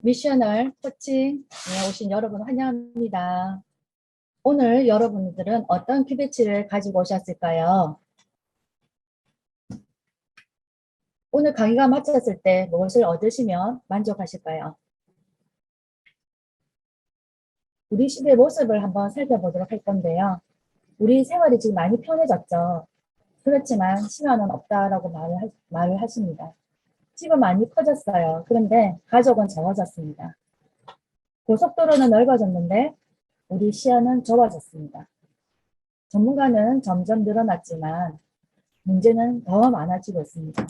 미셔널 코칭에 오신 여러분 환영합니다. 오늘 여러분들은 어떤 기대치를 가지고 오셨을까요? 오늘 강의가 마쳤을 때 무엇을 얻으시면 만족하실까요? 우리 시대의 모습을 한번 살펴보도록 할 건데요. 우리 생활이 지금 많이 편해졌죠. 그렇지만 시간은 없다라고 말을 하십니다. 집은 많이 커졌어요. 그런데 가족은 적어졌습니다. 고속도로는 넓어졌는데 우리 시야는 좁아졌습니다. 전문가는 점점 늘어났지만 문제는 더 많아지고 있습니다.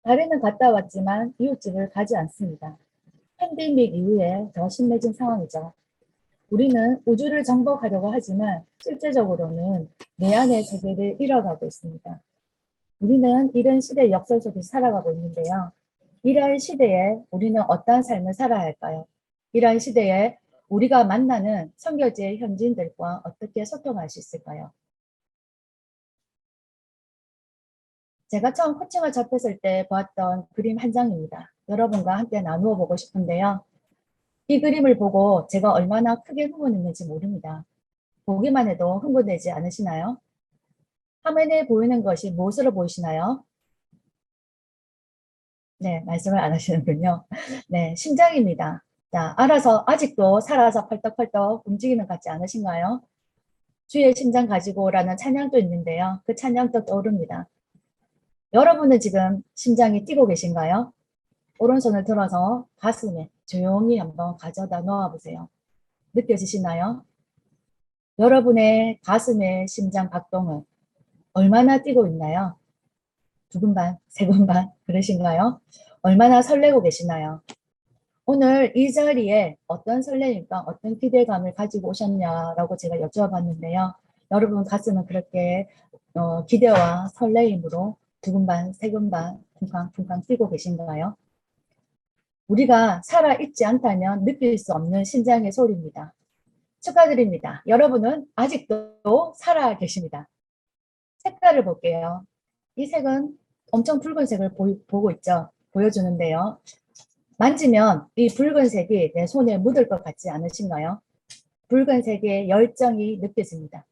달에는 갔다 왔지만 이웃집을 가지 않습니다. 팬데믹 이후에 더 심해진 상황이죠. 우리는 우주를 정복하려고 하지만 실제적으로는 내 안의 세계를 잃어가고 있습니다. 우리는 이런 시대의 역설 속에서 살아가고 있는데요. 이러한 시대에 우리는 어떠한 삶을 살아야 할까요? 이러한 시대에 우리가 만나는 선교지의 현지인들과 어떻게 소통할 수 있을까요? 제가 처음 코칭을 접했을 때 보았던 그림 한 장입니다. 여러분과 함께 나누어 보고 싶은데요. 이 그림을 보고 제가 얼마나 크게 흥분했는지 모릅니다. 보기만 해도 흥분되지 않으시나요? 화면에 보이는 것이 무엇으로 보이시나요? 네, 말씀을 안 하시는군요. 네, 심장입니다. 자, 알아서 아직도 살아서 펄떡펄떡 움직이는 것 같지 않으신가요? 주의 심장 가지고라는 찬양도 있는데요. 그 찬양도 떠오릅니다. 여러분은 지금 심장이 뛰고 계신가요? 오른손을 들어서 가슴에 조용히 한번 가져다 놓아 보세요. 느껴지시나요? 여러분의 가슴의 심장 박동은 얼마나 뛰고 있나요? 두근반, 세근반 그러신가요? 얼마나 설레고 계시나요? 오늘 이 자리에 어떤 설레임과 어떤 기대감을 가지고 오셨냐라고 제가 여쭤봤는데요. 여러분 가슴은 그렇게 기대와 설레임으로 두근반, 세근반, 쿵쾅쿵쾅 뛰고 계신가요? 우리가 살아있지 않다면 느낄 수 없는 심장의 소리입니다. 축하드립니다. 여러분은 아직도 살아 계십니다. 색깔을 볼게요. 이 색은 엄청 붉은색을 보고 있죠. 보여주는데요. 만지면 이 붉은색이 내 손에 묻을 것 같지 않으신가요? 붉은색의 열정이 느껴집니다.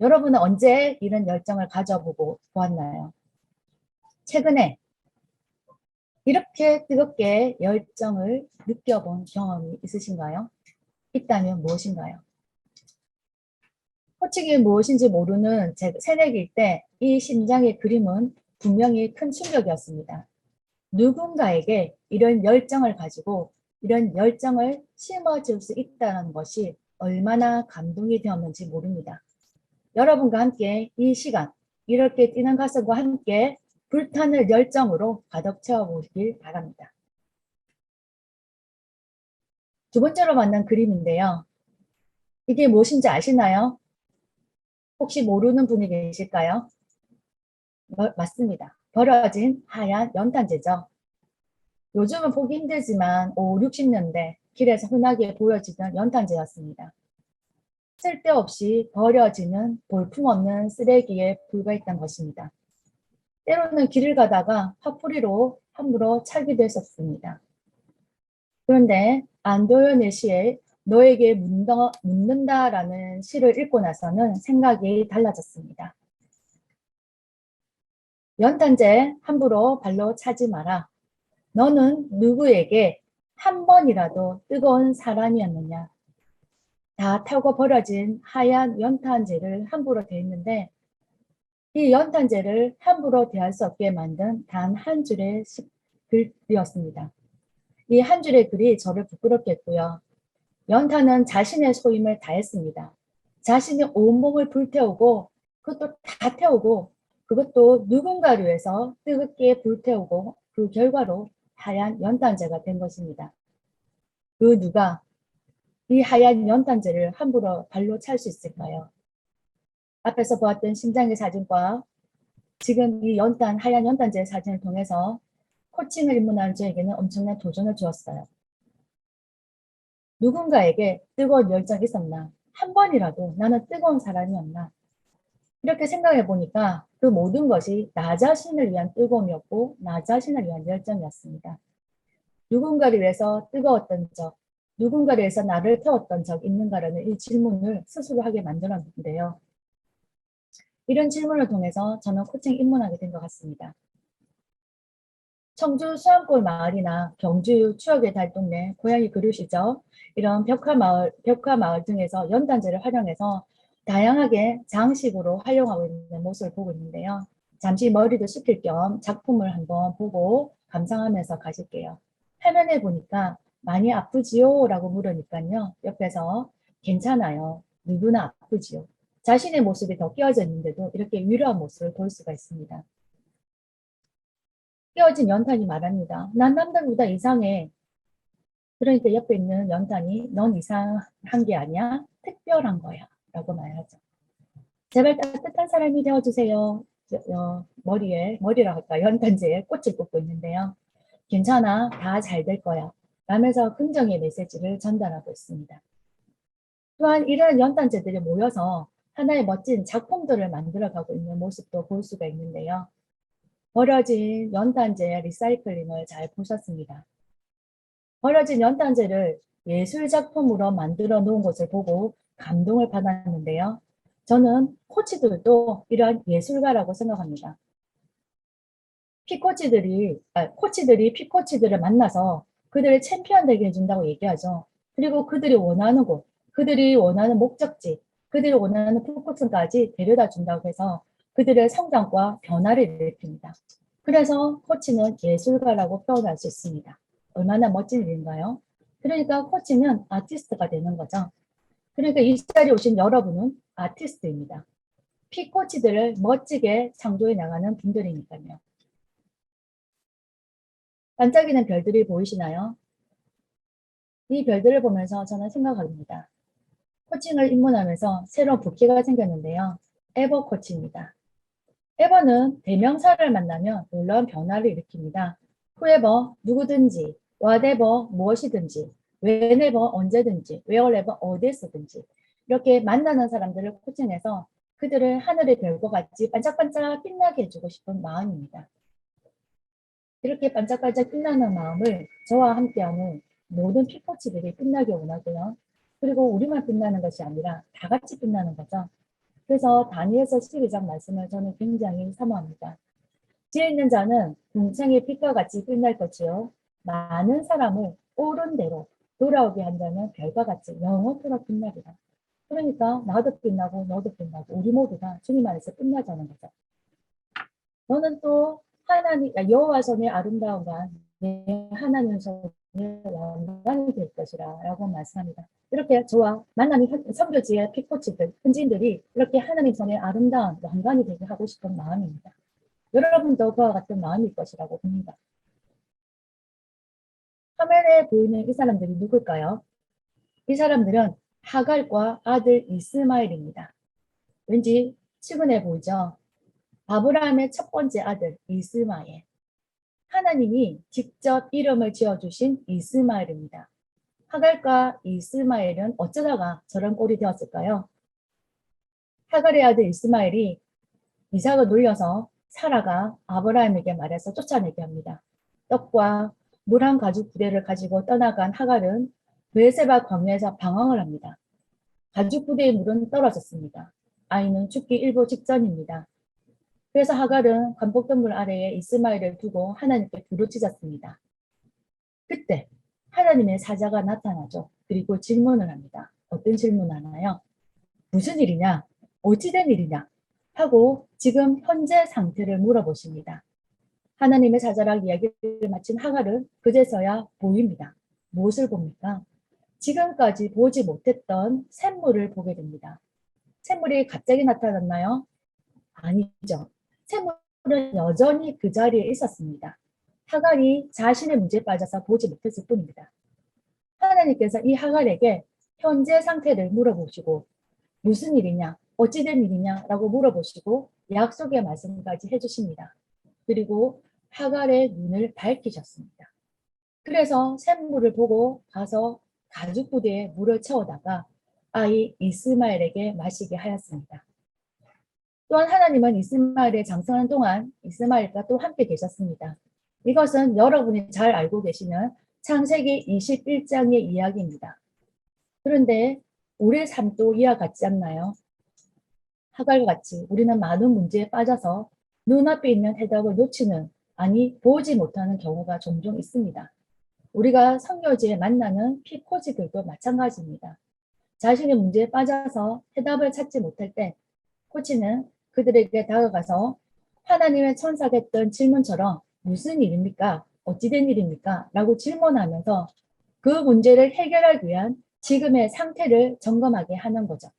여러분은 언제 이런 열정을 가져보고 보았나요? 최근에 이렇게 뜨겁게 열정을 느껴본 경험이 있으신가요? 있다면 무엇인가요? 호칭이 무엇인지 모르는 제 새내기일 때 이 심장의 그림은 분명히 큰 충격이었습니다. 누군가에게 이런 열정을 가지고 이런 열정을 심어줄 수 있다는 것이 얼마나 감동이 되었는지 모릅니다. 여러분과 함께 이 시간 이렇게 뛰는 가슴과 함께 불타는 열정으로 가득 채워보길 바랍니다. 두 번째로 만난 그림인데요. 이게 무엇인지 아시나요? 혹시 모르는 분이 계실까요? 맞습니다. 버려진 하얀 연탄재죠. 요즘은 보기 힘들지만 5, 60년대 길에서 흔하게 보여지던 연탄재였습니다. 쓸데없이 버려지는 볼품없는 쓰레기에 불과했던 것입니다. 때로는 길을 가다가 화풀이로 함부로 차기도 했었습니다. 그런데 안도현의 시에 너에게 묻는다라는 시를 읽고 나서는 생각이 달라졌습니다. 연탄재 함부로 발로 차지 마라. 너는 누구에게 한 번이라도 뜨거운 사람이었느냐. 다 타고 버려진 하얀 연탄재를 함부로 대했는데 이 연탄재를 함부로 대할 수 없게 만든 단 한 줄의 글이었습니다. 이 한 줄의 글이 저를 부끄럽게 했고요. 연탄은 자신의 소임을 다했습니다. 자신의 온몸을 불태우고 그것도 다 태우고 그것도 누군가를 위해서 뜨겁게 불태우고 그 결과로 하얀 연탄재가 된 것입니다. 그 누가 이 하얀 연탄재를 함부로 발로 찰 수 있을까요? 앞에서 보았던 심장의 사진과 지금 이 하얀 연탄재 사진을 통해서 코칭을 입문한 저에게는 엄청난 도전을 주었어요. 누군가에게 뜨거운 열정이 있었나? 한 번이라도 나는 뜨거운 사람이었나? 이렇게 생각해 보니까 그 모든 것이 나 자신을 위한 뜨거움이었고 나 자신을 위한 열정이었습니다. 누군가를 위해서 뜨거웠던 적, 누군가를 위해서 나를 태웠던 적 있는가라는 이 질문을 스스로 하게 만들었는데요. 이런 질문을 통해서 저는 코칭 입문하게 된 것 같습니다. 청주 수양골 마을이나 경주 추억의 달동네, 고양이 그루시죠. 이런 벽화마을 등에서 연단제를 활용해서 다양하게 장식으로 활용하고 있는 모습을 보고 있는데요. 잠시 머리도 식힐 겸 작품을 한번 보고 감상하면서 가실게요. 화면에 보니까 많이 아프지요? 라고 물으니까요. 옆에서 괜찮아요. 누구나 아프지요. 자신의 모습이 더 끼어져 있는데도 이렇게 위로한 모습을 볼 수가 있습니다. 끼어진 연탄이 말합니다. 난 남들보다 이상해. 그러니까 옆에 있는 연탄이 넌 이상한 게 아니야. 특별한 거야. 라고 말하죠. 제발 따뜻한 사람이 되어주세요. 머리라고 할까 연탄재에 꽃을 꽂고 있는데요. 괜찮아. 다 잘 될 거야. 라면서 긍정의 메시지를 전달하고 있습니다. 또한 이런 연탄재들이 모여서 하나의 멋진 작품들을 만들어가고 있는 모습도 볼 수가 있는데요. 버려진 연탄재의 리사이클링을 잘 보셨습니다. 버려진 연탄재를 예술작품으로 만들어 놓은 것을 보고 감동을 받았는데요. 저는 코치들도 이런 예술가라고 생각합니다. 코치들이 피코치들을 만나서 그들을 챔피언 되게 해준다고 얘기하죠. 그리고 그들이 원하는 곳, 그들이 원하는 목적지, 그들이 원하는 풀코스까지 데려다 준다고 해서 그들의 성장과 변화를 일으킵니다. 그래서 코치는 예술가라고 표현할 수 있습니다. 얼마나 멋진 일인가요? 그러니까 코치는 아티스트가 되는 거죠. 그러니까 이 자리에 오신 여러분은 아티스트입니다. 피코치들을 멋지게 창조해 나가는 분들이니까요. 반짝이는 별들이 보이시나요? 이 별들을 보면서 저는 생각합니다. 코칭을 입문하면서 새로운 부캐가 생겼는데요. 에버 코치입니다. 에버는 대명사를 만나면 놀라운 변화를 일으킵니다. whoever, 누구든지, whatever, 무엇이든지, whenever, 언제든지, wherever, 어디서든지 이렇게 만나는 사람들을 코칭해서 그들을 하늘의 별과 같이 반짝반짝 빛나게 해주고 싶은 마음입니다. 이렇게 반짝반짝 빛나는 마음을 저와 함께하는 모든 피코치들이 빛나게 원하고요. 그리고 우리만 빛나는 것이 아니라 다 같이 빛나는 거죠. 그래서 다니엘서 12장 말씀을 저는 굉장히 사모합니다. 지혜 있는 자는 궁창의 빛과 같이 빛날 것이요. 많은 사람을 옳은 대로 돌아오게 한 자는 별과 같이 영원토록 빛나리라. 그러니까 나도 빛나고 너도 빛나고 우리 모두가 주님 안에서 빛나자는 거죠. 너는 또 하나님 여호와 손의 아름다움과 내 하나님 손의 왕관이 될 것이라 라고 말씀합니다. 이렇게 저와 만남이 선교지의 피코치들, 현지인들이 이렇게 하나님 손의 아름다운 왕관이 되게 하고 싶은 마음입니다. 여러분도 그와 같은 마음일 것이라고 봅니다. 화면에 보이는 이 사람들이 누굴까요? 이 사람들은 하갈과 아들 이스마엘입니다. 왠지 측은해 보이죠? 아브라함의 첫 번째 아들 이스마엘. 하나님이 직접 이름을 지어주신 이스마엘입니다. 하갈과 이스마엘은 어쩌다가 저런 꼴이 되었을까요? 하갈의 아들 이스마엘이 이삭을 놀려서 사라가 아브라함에게 말해서 쫓아내게 합니다. 떡과 물 한 가죽 부대를 가지고 떠나간 하갈은 베세바 광야에서 방황을 합니다. 가죽 부대의 물은 떨어졌습니다. 아이는 죽기 일보 직전입니다. 그래서 하갈은 관복동물 아래에 이스마엘을 두고 하나님께 부르짖었습니다. 그때 하나님의 사자가 나타나죠. 그리고 질문을 합니다. 어떤 질문하나요? 무슨 일이냐? 어찌된 일이냐? 하고 지금 현재 상태를 물어보십니다. 하나님의 사자랑 이야기를 마친 하갈은 그제서야 보입니다. 무엇을 봅니까? 지금까지 보지 못했던 샘물을 보게 됩니다. 샘물이 갑자기 나타났나요? 아니죠. 샘물은 여전히 그 자리에 있었습니다. 하갈이 자신의 문제에 빠져서 보지 못했을 뿐입니다. 하나님께서 이 하갈에게 현재 상태를 물어보시고 무슨 일이냐, 어찌된 일이냐라고 물어보시고 약속의 말씀까지 해주십니다. 그리고 하갈의 눈을 밝히셨습니다. 그래서 샘물을 보고 가서 가죽 부대에 물을 채워다가 아이 이스마엘에게 마시게 하였습니다. 또한 하나님은 이스마엘의 장성한 동안 이스마엘과 또 함께 계셨습니다. 이것은 여러분이 잘 알고 계시는 창세기 21장의 이야기입니다. 그런데 우리의 삶도 이와 같지 않나요? 하갈과 같이 우리는 많은 문제에 빠져서 눈앞에 있는 해답을 놓치는, 아니 보지 못하는 경우가 종종 있습니다. 우리가 선교지에 만나는 피코지들도 마찬가지입니다. 자신의 문제에 빠져서 해답을 찾지 못할 때 코치는 그들에게 다가가서 하나님의 천사가 했던 질문처럼 무슨 일입니까? 어찌된 일입니까? 라고 질문하면서 그 문제를 해결하기 위한 지금의 상태를 점검하게 하는 거죠.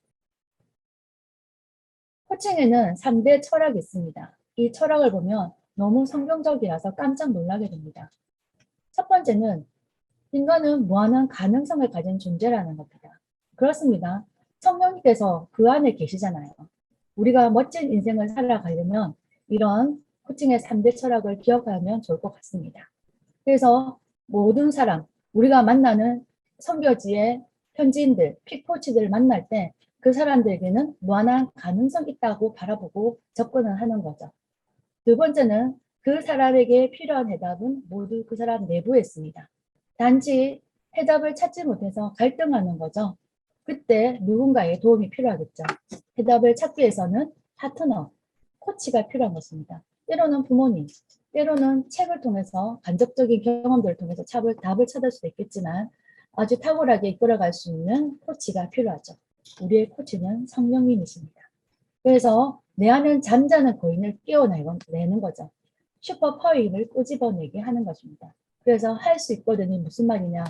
코칭에는 3대 철학이 있습니다. 이 철학을 보면 너무 성경적이라서 깜짝 놀라게 됩니다. 첫 번째는 인간은 무한한 가능성을 가진 존재라는 겁니다. 그렇습니다. 성령님께서 그 안에 계시잖아요. 우리가 멋진 인생을 살아가려면 이런 코칭의 3대 철학을 기억하면 좋을 것 같습니다. 그래서 모든 사람, 우리가 만나는 선교지의 현지인들, 픽코치들을 만날 때 그 사람들에게는 무한한 가능성 있다고 바라보고 접근을 하는 거죠. 두 번째는 그 사람에게 필요한 해답은 모두 그 사람 내부에 있습니다. 단지 해답을 찾지 못해서 갈등하는 거죠. 그때 누군가의 도움이 필요하겠죠. 해답을 찾기 위해서는 파트너, 코치가 필요한 것입니다. 때로는 부모님, 때로는 책을 통해서 간접적인 경험들을 통해서 답을 찾을 수도 있겠지만 아주 탁월하게 이끌어갈 수 있는 코치가 필요하죠. 우리의 코치는 성령님이십니다. 그래서 내 안에 잠자는 거인을 깨워내는 거죠. 슈퍼파워 힘을 꼬집어내게 하는 것입니다. 그래서 할 수 있거든요. 무슨 말이냐.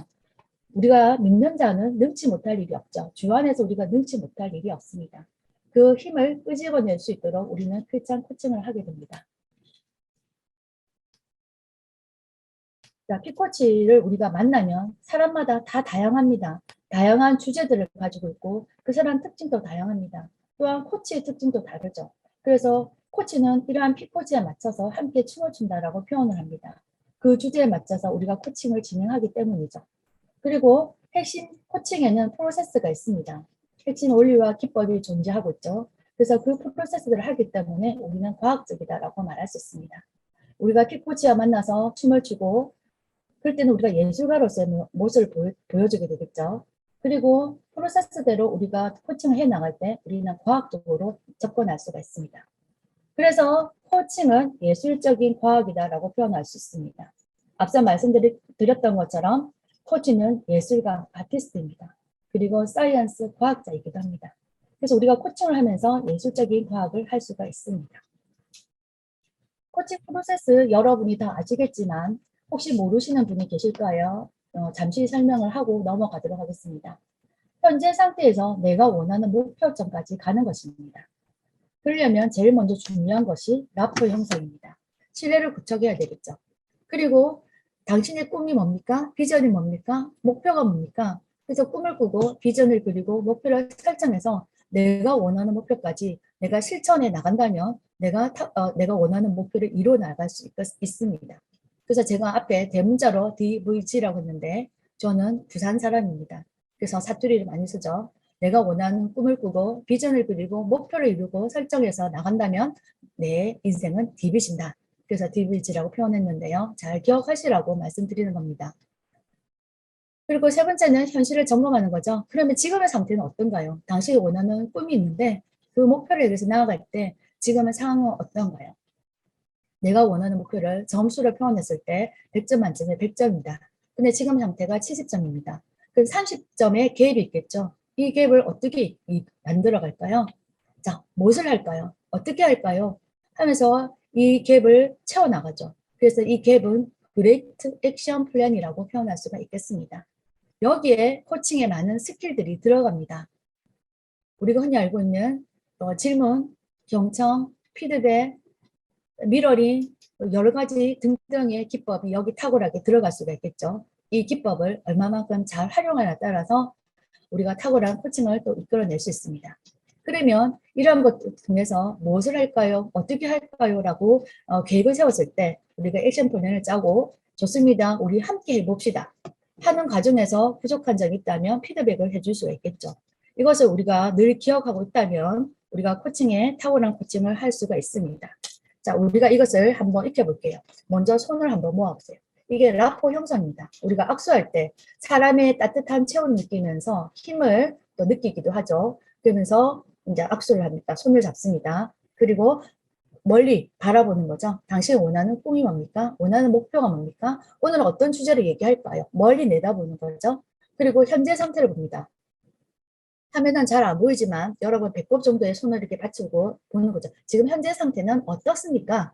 우리가 믿는 자는 능치 못할 일이 없죠. 주 안에서 우리가 능치 못할 일이 없습니다. 그 힘을 끄집어낼 수 있도록 우리는 크리스찬 코칭을 하게 됩니다. 자, 피코치를 우리가 만나면 사람마다 다 다양합니다. 다양한 주제들을 가지고 있고 그 사람 특징도 다양합니다. 또한 코치의 특징도 다르죠. 그래서 코치는 이러한 피코치에 맞춰서 함께 춤을 춘다라고 표현을 합니다. 그 주제에 맞춰서 우리가 코칭을 진행하기 때문이죠. 그리고 핵심 코칭에는 프로세스가 있습니다. 핵심 원리와 기법이 존재하고 있죠. 그래서 그 프로세스들을 하기 때문에 우리는 과학적이다라고 말할 수 있습니다. 우리가 피코치와 만나서 춤을 추고 그럴 때는 우리가 예술가로서의 모습을 보여주게 되겠죠. 그리고 프로세스대로 우리가 코칭을 해 나갈 때 우리는 과학적으로 접근할 수가 있습니다. 그래서 코칭은 예술적인 과학이다라고 표현할 수 있습니다. 앞서 말씀드렸던 것처럼 코치는 예술가, 아티스트입니다. 그리고 사이언스, 과학자이기도 합니다. 그래서 우리가 코칭을 하면서 예술적인 과학을 할 수가 있습니다. 코칭 프로세스 여러분이 다 아시겠지만 혹시 모르시는 분이 계실까요? 잠시 설명을 하고 넘어가도록 하겠습니다. 현재 상태에서 내가 원하는 목표점까지 가는 것입니다. 그러려면 제일 먼저 중요한 것이 라포 형성입니다. 신뢰를 구축해야 되겠죠. 그리고 당신의 꿈이 뭡니까? 비전이 뭡니까? 목표가 뭡니까? 그래서 꿈을 꾸고 비전을 그리고 목표를 설정해서 내가 원하는 목표까지 내가 실천해 나간다면 내가 원하는 목표를 이루어 나갈 수 있습니다. 그래서 제가 앞에 대문자로 DVG라고 했는데 저는 부산 사람입니다. 그래서 사투리를 많이 쓰죠. 내가 원하는 꿈을 꾸고 비전을 그리고 목표를 이루고 설정해서 나간다면 내 인생은 DVG다. 그래서 DVG라고 표현했는데요. 잘 기억하시라고 말씀드리는 겁니다. 그리고 세 번째는 현실을 점검하는 거죠. 그러면 지금의 상태는 어떤가요? 당신이 원하는 꿈이 있는데 그 목표를 위해서 나아갈 때 지금의 상황은 어떤가요? 내가 원하는 목표를 점수를 표현했을 때 100점 만점에 100점입니다. 근데 지금 상태가 70점입니다. 그 30점의 갭이 있겠죠. 이 갭을 어떻게 만들어 갈까요? 자, 무엇을 할까요? 어떻게 할까요? 하면서 이 갭을 채워나가죠. 그래서 이 갭은 Great Action Plan이라고 표현할 수가 있겠습니다. 여기에 코칭에 많은 스킬들이 들어갑니다. 우리가 흔히 알고 있는 질문, 경청, 피드백, 미러링, 여러 가지 등등의 기법이 여기 탁월하게 들어갈 수가 있겠죠. 이 기법을 얼마만큼 잘 활용하냐에 따라서 우리가 탁월한 코칭을 또 이끌어낼 수 있습니다. 그러면 이러한 것들 통해서 무엇을 할까요? 어떻게 할까요? 라고 계획을 세웠을 때 우리가 액션 플랜을 짜고 좋습니다. 우리 함께 해봅시다. 하는 과정에서 부족한 점이 있다면 피드백을 해줄 수가 있겠죠. 이것을 우리가 늘 기억하고 있다면 우리가 코칭에 탁월한 코칭을 할 수가 있습니다. 자, 우리가 이것을 한번 익혀볼게요. 먼저 손을 한번 모아보세요. 이게 라포 형성입니다. 우리가 악수할 때 사람의 따뜻한 체온을 느끼면서 힘을 또 느끼기도 하죠. 그러면서 이제 악수를 합니다. 손을 잡습니다. 그리고 멀리 바라보는 거죠. 당신이 원하는 꿈이 뭡니까? 원하는 목표가 뭡니까? 오늘은 어떤 주제를 얘기할까요? 멀리 내다보는 거죠. 그리고 현재 상태를 봅니다. 화면은 잘 안 보이지만 여러분 배꼽 정도의 손을 이렇게 받치고 보는 거죠. 지금 현재 상태는 어떻습니까?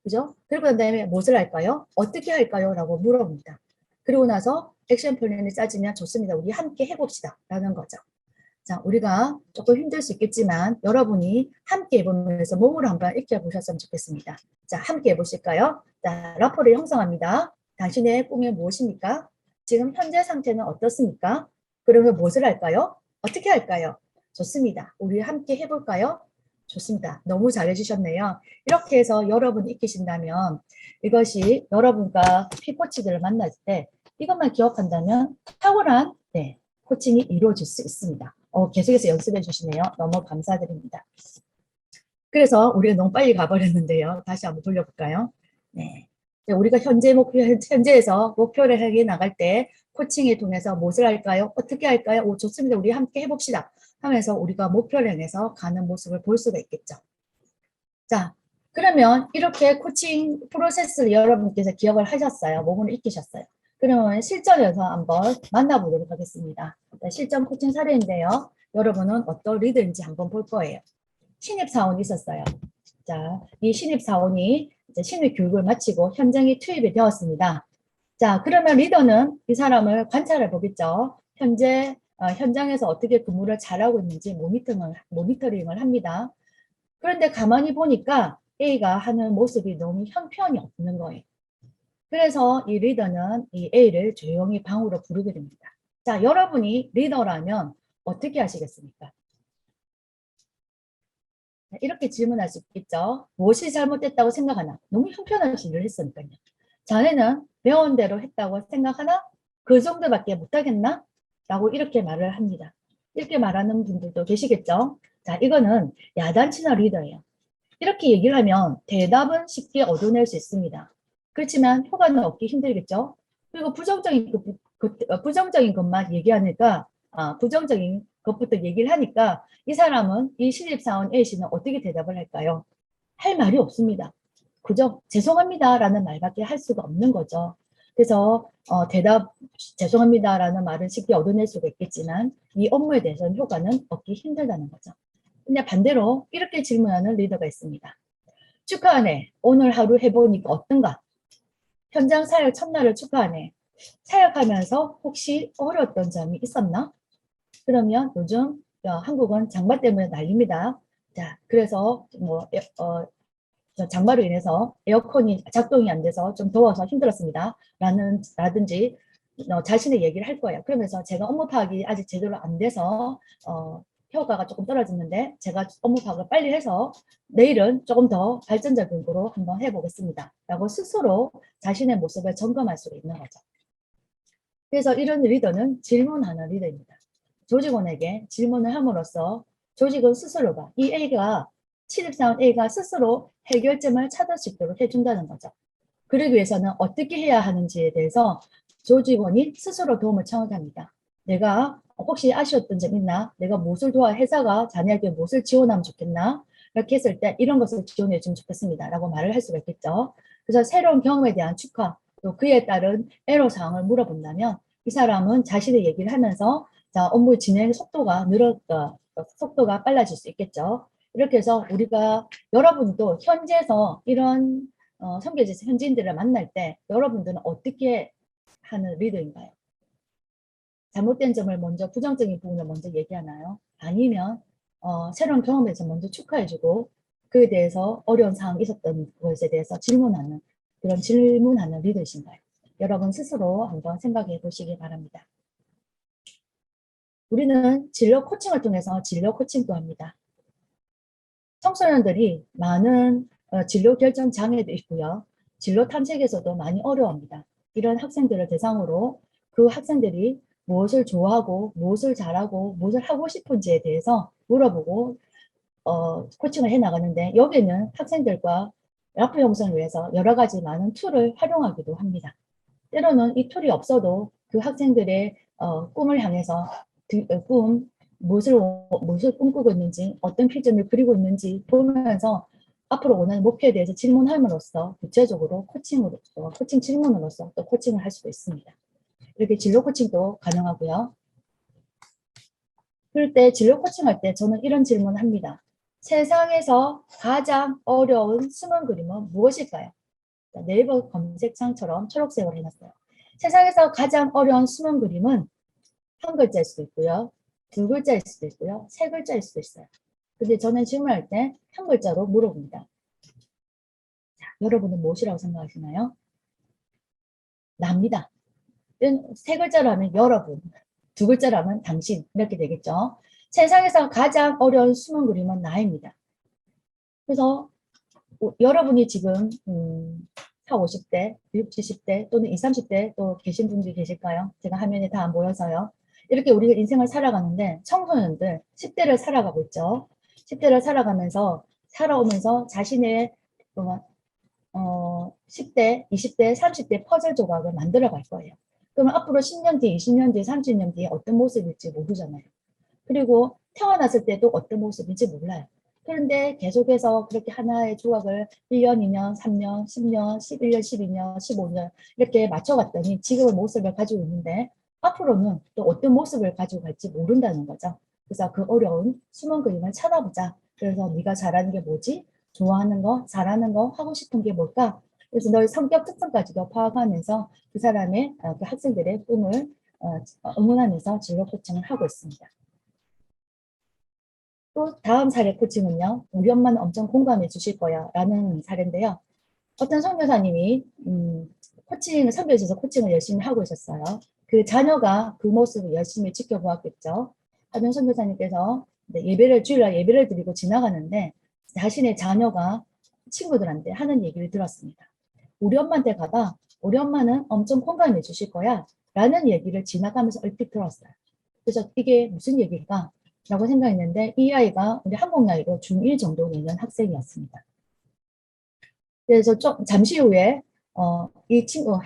그죠? 그리고 난 다음에 무엇을 할까요? 어떻게 할까요? 라고 물어봅니다. 그리고 나서 액션 플랜을 짜지면 좋습니다. 우리 함께 해봅시다. 라는 거죠. 자, 우리가 조금 힘들 수 있겠지만 여러분이 함께 해보면서 몸으로 한번 익혀보셨으면 좋겠습니다. 자, 함께 해보실까요? 자, 라포를 형성합니다. 당신의 꿈이 무엇입니까? 지금 현재 상태는 어떻습니까? 그러면 무엇을 할까요? 어떻게 할까요? 좋습니다. 우리 함께 해볼까요? 좋습니다. 너무 잘해주셨네요. 이렇게 해서 여러분이 익히신다면 이것이 여러분과 피코치들을 만날 때 이것만 기억한다면 탁월한 코칭이 이루어질 수 있습니다. 계속해서 연습해 주시네요. 너무 감사드립니다. 그래서 우리가 너무 빨리 가버렸는데요. 다시 한번 돌려볼까요? 네. 우리가 현재에서 목표를 향해 나갈 때 코칭을 통해서 무엇을 할까요? 어떻게 할까요? 오, 좋습니다. 우리 함께 해봅시다. 하면서 우리가 목표를 향해서 가는 모습을 볼 수가 있겠죠. 자, 그러면 이렇게 코칭 프로세스를 여러분께서 기억을 하셨어요. 몸으로 익히셨어요. 그러면 실전에서 한번 만나보도록 하겠습니다. 실전 코칭 사례인데요. 여러분은 어떤 리더인지 한번 볼 거예요. 신입사원이 있었어요. 자, 이 신입사원이 이제 신입 교육을 마치고 현장에 투입이 되었습니다. 자, 그러면 리더는 이 사람을 관찰해 보겠죠. 현장에서 어떻게 근무를 잘하고 있는지 모니터링을 합니다. 그런데 가만히 보니까 A가 하는 모습이 너무 형편이 없는 거예요. 그래서 이 리더는 이 A를 조용히 방으로 부르게 됩니다. 자, 여러분이 리더라면 어떻게 하시겠습니까? 이렇게 질문할 수 있겠죠. 무엇이 잘못됐다고 생각하나? 너무 형편없이 일을 했으니까요. 자네는 배운 대로 했다고 생각하나? 그 정도밖에 못하겠나? 라고 이렇게 말을 합니다. 이렇게 말하는 분들도 계시겠죠. 자, 이거는 야단치나 리더예요. 이렇게 얘기를 하면 대답은 쉽게 얻어낼 수 있습니다. 그렇지만 효과는 얻기 힘들겠죠. 그리고 부정적인 것만 얘기하니까 부정적인 것부터 얘기를 하니까 이 사람은 이 신입사원 A씨는 어떻게 대답을 할까요? 할 말이 없습니다. 그죠? 죄송합니다라는 말밖에 할 수가 없는 거죠. 그래서 죄송합니다라는 말은 쉽게 얻어낼 수가 있겠지만 이 업무에 대해서는 효과는 얻기 힘들다는 거죠. 근데 반대로 이렇게 질문하는 리더가 있습니다. 축하하네. 오늘 하루 해보니까 어떤가? 현장 사역 첫날을 축하하네. 사역하면서 혹시 어려웠던 점이 있었나? 그러면 요즘 한국은 장마 때문에 난립니다. 자, 그래서 장마로 인해서 에어컨이 작동이 안 돼서 좀 더워서 힘들었습니다. 라든지 자신의 얘기를 할 거예요. 그러면서 제가 업무 파악이 아직 제대로 안 돼서 효과가 조금 떨어졌는데 제가 업무 파악을 빨리 해서 내일은 조금 더 발전적인 거로 한번 해보겠습니다. 라고 스스로 자신의 모습을 점검할 수 있는 거죠. 그래서 이런 리더는 질문하는 리더입니다. 조직원에게 질문을 함으로써 조직은 스스로가 이 A가 신입사원 A가 스스로 해결점을 찾을 수 있도록 해준다는 거죠. 그러기 위해서는 어떻게 해야 하는지에 대해서 조직원이 스스로 도움을 청하합니다. 내가 혹시 아쉬웠던 점 있나? 내가 무엇을 회사가 자네에게 무엇을 지원하면 좋겠나? 이렇게 했을 때 이런 것을 지원해 주면 좋겠습니다. 라고 말을 할 수가 있겠죠. 그래서 새로운 경험에 대한 축하, 또 그에 따른 애로사항을 물어본다면 이 사람은 자신의 얘기를 하면서 자, 업무 진행 속도가 빨라질 수 있겠죠. 이렇게 해서 우리가 여러분도 현지에서 이런 선교지에서 현지인들을 만날 때 여러분들은 어떻게 하는 리더인가요? 잘못된 점을 먼저 부정적인 부분을 먼저 얘기하나요? 아니면 새로운 경험에서 먼저 축하해주고 그에 대해서 어려운 상황이 있었던 것에 대해서 질문하는 리더이신가요? 여러분 스스로 한번 생각해 보시기 바랍니다. 우리는 진로 코칭을 통해서 진로 코칭도 합니다. 청소년들이 많은 진로 결정 장애도 있고요. 진로 탐색에서도 많이 어려워합니다. 이런 학생들을 대상으로 그 학생들이 무엇을 좋아하고 무엇을 잘하고 무엇을 하고 싶은지에 대해서 물어보고 코칭을 해나가는데 여기는 학생들과 라프 형성을 위해서 여러 가지 많은 툴을 활용하기도 합니다. 때로는 이 툴이 없어도 그 학생들의 꿈을 향해서 무엇을 꿈꾸고 있는지, 어떤 비전을 그리고 있는지 보면서 앞으로 원하는 목표에 대해서 질문함으로써 구체적으로 코칭 질문으로써 또 코칭을 할 수도 있습니다. 이렇게 진로 코칭도 가능하고요. 그럴 때 진로 코칭할 때 저는 이런 질문을 합니다. 세상에서 가장 어려운 숨은 그림은 무엇일까요? 네이버 검색창처럼 초록색으로 해놨어요. 세상에서 가장 어려운 숨은 그림은 한 글자일 수도 있고요. 두 글자일 수도 있고요. 세 글자일 수도 있어요. 근데 저는 질문할 때 한 글자로 물어봅니다. 자, 여러분은 무엇이라고 생각하시나요? 납니다. 세 글자로 하면 여러분, 두 글자로 하면 당신 이렇게 되겠죠. 세상에서 가장 어려운 숨은 그림은 나입니다. 그래서 여러분이 지금 4, 50대, 6, 70대 또는 20, 30대 또 계신 분들이 계실까요? 제가 화면에 다 안 보여서요. 이렇게 우리가 인생을 살아가는데 청소년들 10대를 살아가고 있죠. 10대를 살아오면서 자신의 10대, 20대, 30대 퍼즐 조각을 만들어 갈 거예요. 그러면 앞으로 10년 뒤, 20년 뒤, 30년 뒤에 어떤 모습일지 모르잖아요. 그리고 태어났을 때도 어떤 모습인지 몰라요. 그런데 계속해서 그렇게 하나의 조각을 1년, 2년, 3년, 10년, 11년, 12년, 15년 이렇게 맞춰갔더니 지금의 모습을 가지고 있는데 앞으로는 또 어떤 모습을 가지고 갈지 모른다는 거죠. 그래서 그 어려운 숨은 그림을 찾아보자. 그래서 네가 잘하는 게 뭐지? 좋아하는 거, 잘하는 거, 하고 싶은 게 뭘까? 그래서 너의 성격 특성까지도 파악하면서 그 사람의 그 학생들의 꿈을 응원하면서 진로 코칭을 하고 있습니다. 또 다음 사례 코칭은요. 우리 엄마는 엄청 공감해 주실 거야 라는 사례인데요. 어떤 선교사님이 선교지에서 코칭을 열심히 하고 있었어요. 그 자녀가 그 모습을 열심히 지켜보았겠죠. 하던 선교사님께서 주일날 예배를 드리고 지나가는데 자신의 자녀가 친구들한테 하는 얘기를 들었습니다. 우리 엄마한테 가봐. 우리 엄마는 엄청 공감해 주실 거야 라는 얘기를 지나가면서 얼핏 들었어요. 그래서 이게 무슨 얘기일까? 라고 생각했는데 이 아이가 우리 한국 나이로 중1 정도 되는 학생이었습니다. 그래서 좀 잠시 후에 이 친구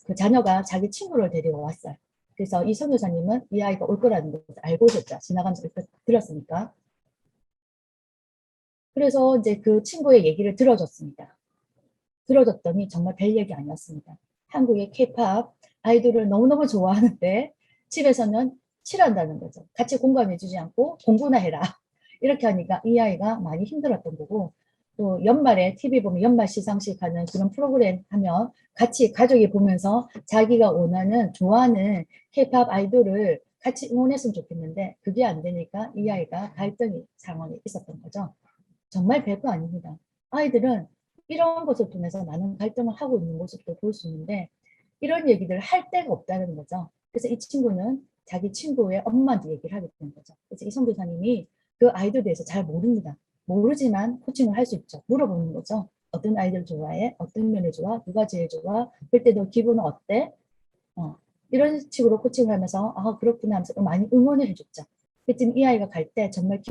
그 자녀가 자기 친구를 데리고 왔어요. 그래서 이 선교사님은 이 아이가 올 거라는 것을 알고 있었죠. 지나가면서 들었으니까. 그래서 이제 그 친구의 얘기를 들어줬습니다. 들어줬더니 정말 별 얘기 아니었습니다. 한국의 케이팝 아이돌을 너무너무 좋아하는데 집에서는 싫어한다는 거죠. 같이 공감해주지 않고 공부나 해라. 이렇게 하니까 이 아이가 많이 힘들었던 거고 또 연말에 TV 보면 연말 시상식 하는 그런 프로그램 하면 같이 가족이 보면서 자기가 원하는 좋아하는 케이팝 아이돌을 같이 응원했으면 좋겠는데 그게 안 되니까 이 아이가 갈등이 상황에 있었던 거죠. 정말 별거 아닙니다. 아이들은 이런 것을 통해서 많은 갈등을 하고 있는 모습도 볼 수 있는데 이런 얘기를 할 데가 없다는 거죠. 그래서 이 친구는 자기 친구의 엄마한테 얘기를 하게 되는 거죠. 그래서 이 선교사님이 그 아이들에 대해서 잘 모릅니다. 모르지만 코칭을 할 수 있죠. 물어보는 거죠. 어떤 아이들 좋아해? 어떤 면을 좋아? 누가 제일 좋아? 그때 너 기분은 어때? 어, 이런 식으로 코칭을 하면서 아 그렇구나 하면서 많이 응원을 해줬죠. 그랬더니 이 아이가 갈 때 정말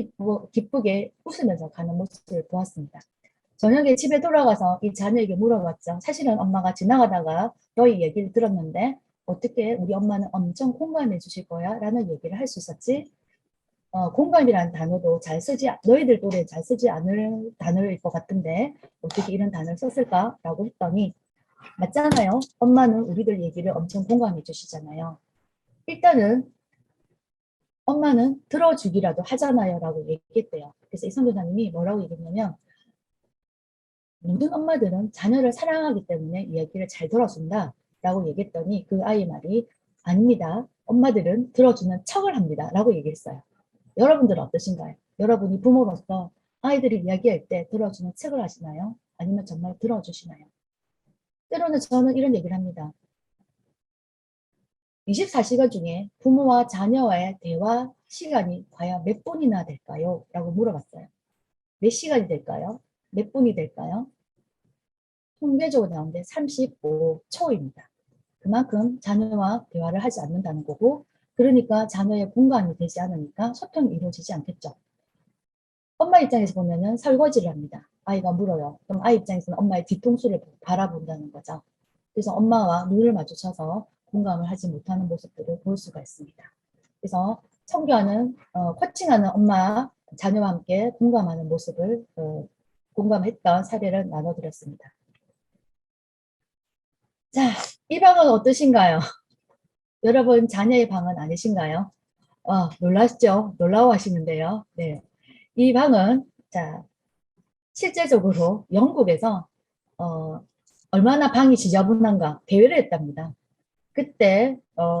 기쁘게 웃으면서 가는 모습을 보았습니다. 저녁에 집에 돌아가서 이 자녀에게 물어봤죠. 사실은 엄마가 지나가다가 너희 얘기를 들었는데 어떻게 우리 엄마는 엄청 공감해 주실 거야? 라는 얘기를 할 수 있었지. 공감이라는 단어도 너희들 또래 잘 쓰지 않을 단어일 것 같은데 어떻게 이런 단어를 썼을까? 라고 했더니 맞잖아요. 엄마는 우리들 얘기를 엄청 공감해 주시잖아요. 일단은 엄마는 들어주기라도 하잖아요. 라고 얘기했대요. 그래서 이 선교사님이 뭐라고 얘기했냐면 모든 엄마들은 자녀를 사랑하기 때문에 이야기를 잘 들어준다. 라고 얘기했더니 그 아이의 말이 아닙니다. 엄마들은 들어주는 척을 합니다. 라고 얘기했어요. 여러분들은 어떠신가요? 여러분이 부모로서 아이들이 이야기할 때 들어주는 척을 하시나요? 아니면 정말 들어주시나요? 때로는 저는 이런 얘기를 합니다. 24시간 중에 부모와 자녀와의 대화 시간이 과연 몇 분이나 될까요? 라고 물어봤어요. 몇 시간이 될까요? 몇 분이 될까요? 통계적으로 나오는데 35초입니다. 그만큼 자녀와 대화를 하지 않는다는 거고 그러니까 자녀의 공감이 되지 않으니까 소통이 이루어지지 않겠죠. 엄마 입장에서 보면은 설거지를 합니다. 아이가 물어요. 그럼 아이 입장에서는 엄마의 뒤통수를 바라본다는 거죠. 그래서 엄마와 눈을 마주쳐서 공감을 하지 못하는 모습들을 볼 수가 있습니다. 그래서 청교하는 코칭하는 엄마 자녀와 함께 공감하는 모습을 공감했던 사례를 나눠드렸습니다. 자, 이 방은 어떠신가요? 여러분 자녀의 방은 아니신가요? 놀랐죠? 놀라워하시는데요. 네, 이 방은 자 실제적으로 영국에서 어, 얼마나 방이 지저분한가 대회를 했답니다. 그때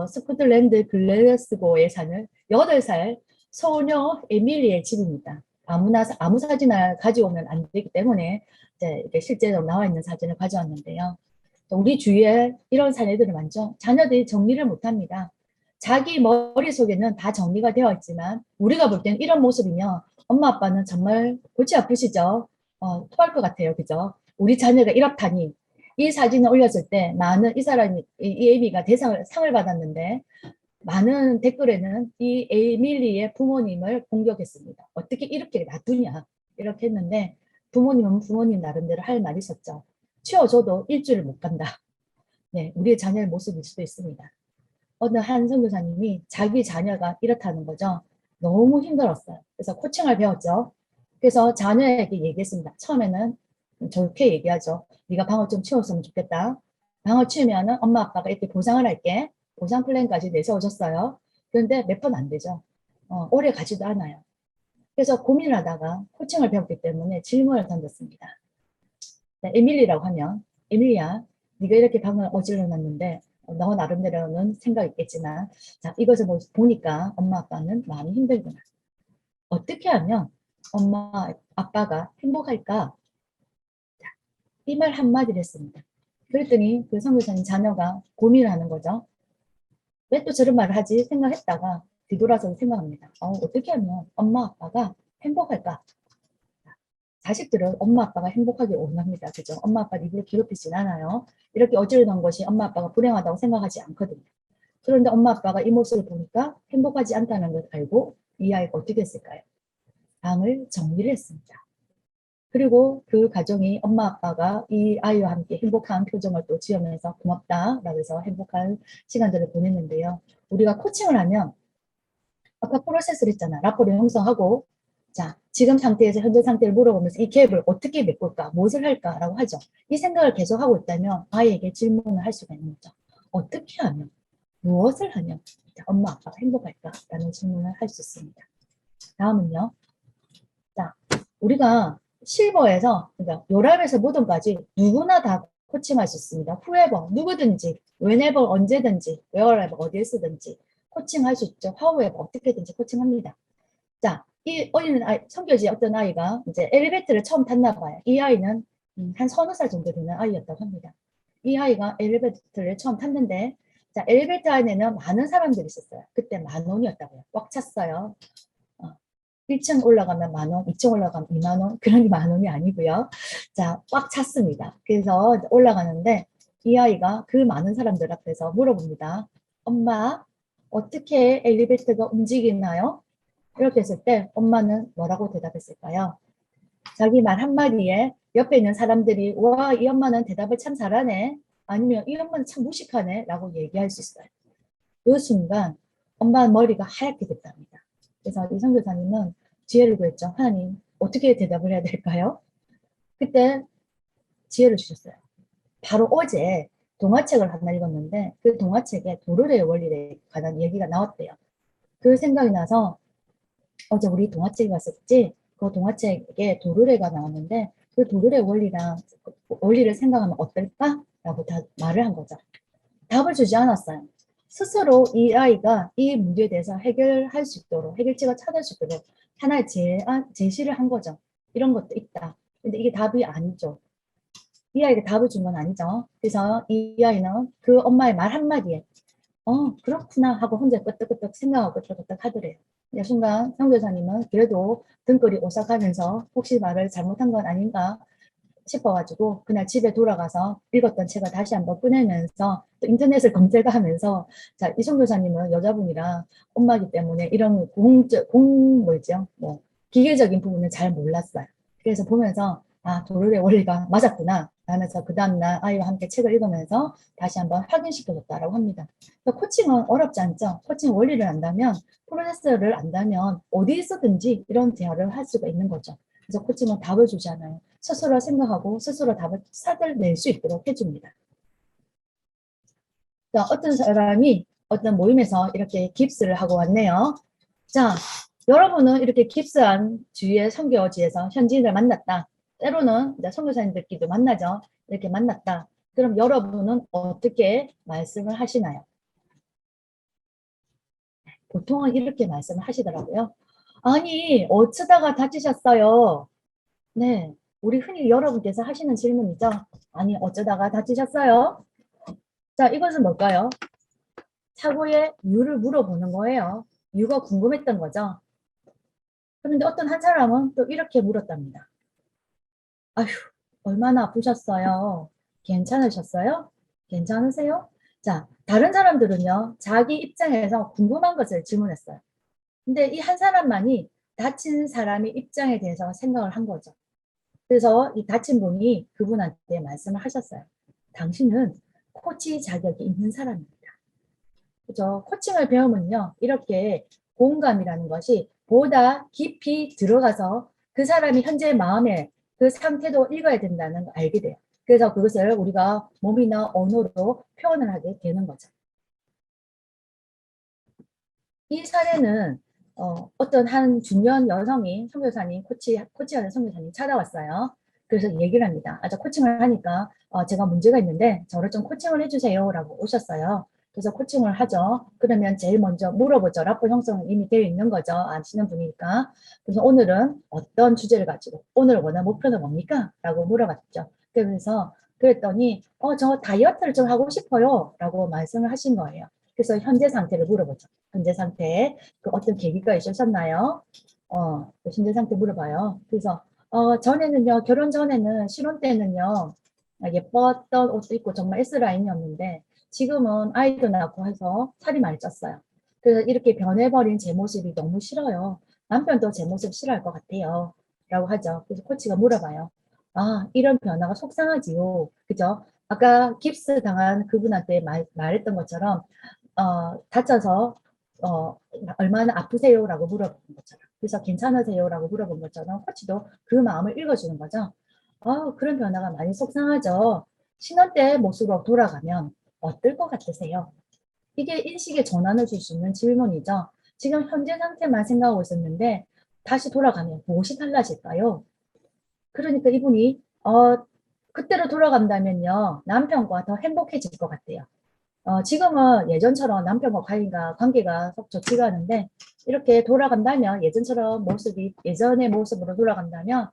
스코틀랜드 글래스고에 사는 8살 소녀 에밀리의 집입니다. 아무 사진을 가져오면 안 되기 때문에 이제 이렇게 실제로 나와 있는 사진을 가져왔는데요. 우리 주위에 이런 사례들이 많죠. 자녀들이 정리를 못합니다. 자기 머릿속에는 다 정리가 되어 있지만 우리가 볼 때는 이런 모습이면 엄마 아빠는 정말 골치 아프시죠. 토할 것 같아요. 그죠? 우리 자녀가 이렇다니. 이 사진을 올렸을 때 많은 이 사람이 이 에이미가 상을 받았는데 많은 댓글에는 이 에밀리의 부모님을 공격했습니다. 어떻게 이렇게 놔두냐 이렇게 했는데 부모님은 부모님 나름대로 할 말이 있었죠. 치워줘도 일주일 못 간다. 네, 우리의 자녀의 모습일 수도 있습니다. 어느 한 선교사님이 자기 자녀가 이렇다는 거죠. 너무 힘들었어요. 그래서 코칭을 배웠죠. 그래서 자녀에게 얘기했습니다. 처음에는 좋게 얘기하죠. 네가 방을 좀 치웠으면 좋겠다. 방을 치우면 엄마 아빠가 이렇게 보상을 할게. 보상 플랜까지 내세워줬어요. 그런데 몇 번 안 되죠. 오래 가지도 않아요. 그래서 고민을 하다가 코칭을 배웠기 때문에 질문을 던졌습니다. 네, 에밀리라고 하면 에밀리야, 네가 이렇게 방을 어질러 놨는데 너 나름대로는 생각 있겠지만 자 이것을 보니까 엄마 아빠는 마음이 힘들구나. 어떻게 하면 엄마 아빠가 행복할까? 이 말 한마디를 했습니다. 그랬더니 그 선교사님 자녀가 고민을 하는 거죠. 왜 또 저런 말을 하지 생각했다가 뒤돌아서 생각합니다. 어떻게 하면 엄마 아빠가 행복할까? 자식들은 엄마 아빠가 행복하길 원합니다. 그죠? 엄마 아빠를 입으로 괴롭히진 않아요. 이렇게 어지러운 것이 엄마 아빠가 불행하다고 생각하지 않거든요. 그런데 엄마 아빠가 이 모습을 보니까 행복하지 않다는 걸 알고 이 아이가 어떻게 했을까요? 방을 정리를 했습니다. 그리고 그 가정이 엄마 아빠가 이 아이와 함께 행복한 표정을 또 지으면서 고맙다라고 해서 행복한 시간들을 보냈는데요. 우리가 코칭을 하면 아까 프로세스를 했잖아. 라포를 형성하고 자 지금 상태에서 현재 상태를 물어보면서 이 갭을 어떻게 메꿀까 무엇을 할까라고 하죠. 이 생각을 계속하고 있다면 아이에게 질문을 할 수가 있는 거죠. 어떻게 하면 무엇을 하면 엄마 아빠가 행복할까라는 질문을 할 수 있습니다. 다음은요. 자 우리가 실버에서 그러니까 요람에서 모든까지 누구나 다 코칭할 수 있습니다. whoever 누구든지 whenever 언제든지 wherever 어디에 쓰든지 코칭할 수 있죠. however 어떻게든지 코칭합니다. 자, 이 어린 아이, 성교지 어떤 아이가 이제 엘리베이터를 처음 탔나 봐요. 이 아이는 한 서너 살 정도 되는 아이였다고 합니다. 이 아이가 엘리베이터를 처음 탔는데 자, 엘리베이터 안에는 많은 사람들이 있었어요. 그때 10,000원이었다고요. 꽉 찼어요. 1층 올라가면 10,000원, 2층 올라가면 20,000원, 그러니 10,000원이 아니고요. 자, 꽉 찼습니다. 그래서 올라가는데 이 아이가 그 많은 사람들 앞에서 물어봅니다. 엄마, 어떻게 엘리베이터가 움직이나요? 이렇게 했을 때 엄마는 뭐라고 대답했을까요? 자기 말 한마디에 옆에 있는 사람들이 와, 이 엄마는 대답을 참 잘하네. 아니면 이 엄마는 참 무식하네. 라고 얘기할 수 있어요. 그 순간 엄마 머리가 하얗게 됐답니다. 그래서 이 선교사님은 지혜를 구했죠. 하나님, 어떻게 대답을 해야 될까요? 그때 지혜를 주셨어요. 바로 어제 동화책을 하나 읽었는데 그 동화책에 도르래의 원리에 관한 얘기가 나왔대요. 그 생각이 나서 어제 우리 동화책이 왔었지? 그 동화책에 도르래가 나왔는데 그 도르래 원리를 생각하면 어떨까? 라고 다 말을 한 거죠. 답을 주지 않았어요. 스스로 이 아이가 이 문제에 대해서 해결할 수 있도록 해결책을 찾을 수 있도록 하나의 제시를 한 거죠. 이런 것도 있다. 근데 이게 답이 아니죠. 이 아이가 답을 준 건 아니죠. 그래서 이 아이는 그 엄마의 말 한마디에 그렇구나 하고 혼자 끄떡끄떡 생각하고 끄떡끄떡 하더래요. 순간 성교사님은 그래도 등골이 오싹하면서 혹시 말을 잘못한 건 아닌가 싶어가지고 그날 집에 돌아가서 읽었던 책을 다시 한번 꺼내면서 또 인터넷을 검색하면서 자, 이 성교사님은 여자분이라 엄마기 때문에 이런 뭐죠? 뭐 기계적인 부분을 잘 몰랐어요. 그래서 보면서 도르의 원리가 맞았구나 하면서 그 다음날 아이와 함께 책을 읽으면서 다시 한번 확인시켜줬다라고 합니다. 그러니까 코칭은 어렵지 않죠. 코칭 원리를 안다면, 프로세스를 안다면 어디 있어든지 이런 대화를 할 수가 있는 거죠. 그래서 코칭은 답을 주지 않아요. 스스로 생각하고 스스로 답을 찾아낼 수 있도록 해줍니다. 자, 어떤 사람이 어떤 모임에서 이렇게 깁스를 하고 왔네요. 자, 여러분은 이렇게 깁스한 주위의 선교지에서 현지인을 만났다. 때로는 이제 선교사님들끼리도 만나죠. 이렇게 만났다. 그럼 여러분은 어떻게 말씀을 하시나요? 보통은 이렇게 말씀을 하시더라고요. 아니, 어쩌다가 다치셨어요? 네, 우리 흔히 여러분께서 하시는 질문이죠. 아니, 어쩌다가 다치셨어요? 자, 이것은 뭘까요? 사고의 이유를 물어보는 거예요. 이유가 궁금했던 거죠. 그런데 어떤 한 사람은 또 이렇게 물었답니다. 아휴, 얼마나 아프셨어요? 괜찮으셨어요? 괜찮으세요? 자, 다른 사람들은요, 자기 입장에서 궁금한 것을 질문했어요. 근데 이 한 사람만이 다친 사람의 입장에 대해서 생각을 한 거죠. 그래서 이 다친 분이 그분한테 말씀을 하셨어요. 당신은 코치 자격이 있는 사람입니다. 그죠? 코칭을 배우면요, 이렇게 공감이라는 것이 보다 깊이 들어가서 그 사람이 현재 마음의 그 상태도 읽어야 된다는 걸 알게 돼요. 그래서 그것을 우리가 몸이나 언어로 표현을 하게 되는 거죠. 이 사례는 어떤 한 중년 여성이 선교사님, 코치하는 선교사님 찾아왔어요. 그래서 얘기를 합니다. 아, 저 코칭을 하니까 제가 문제가 있는데 저를 좀 코칭을 해주세요 라고 오셨어요. 그래서 코칭을 하죠. 그러면 제일 먼저 물어보죠. 라포 형성은 이미 되어 있는 거죠. 아시는 분이니까. 그래서 오늘은 어떤 주제를 가지고 오늘 원하는 목표는 뭡니까? 라고 물어봤죠. 그래서 그랬더니 저 다이어트를 좀 하고 싶어요 라고 말씀을 하신 거예요. 그래서 현재 상태를 물어보죠. 현재 상태, 그 어떤 계기가 있으셨나요? 그 현재 상태 물어봐요. 그래서, 전에는요, 결혼 전에는, 신혼 때는요, 예뻤던 옷도 입고 정말 S라인이었는데, 지금은 아이도 낳고 해서 살이 많이 쪘어요. 그래서 이렇게 변해버린 제 모습이 너무 싫어요. 남편도 제 모습 싫어할 것 같아요. 라고 하죠. 그래서 코치가 물어봐요. 아, 이런 변화가 속상하지요. 그죠? 아까 깁스 당한 그분한테 말했던 것처럼, 다쳐서 얼마나 아프세요라고 물어본 것처럼, 그래서 괜찮으세요라고 물어본 것처럼 코치도 그 마음을 읽어주는 거죠. 그런 변화가 많이 속상하죠. 신혼 때 모습으로 돌아가면 어떨 것 같으세요? 이게 인식의 전환을 줄 수 있는 질문이죠. 지금 현재 상태만 생각하고 있었는데 다시 돌아가면 무엇이 달라질까요? 그러니까 이분이 그때로 돌아간다면요, 남편과 더 행복해질 것 같아요. 지금은 예전처럼 남편과 관계가 속 좋지가 않은데, 이렇게 돌아간다면, 예전처럼 모습이, 예전의 모습으로 돌아간다면,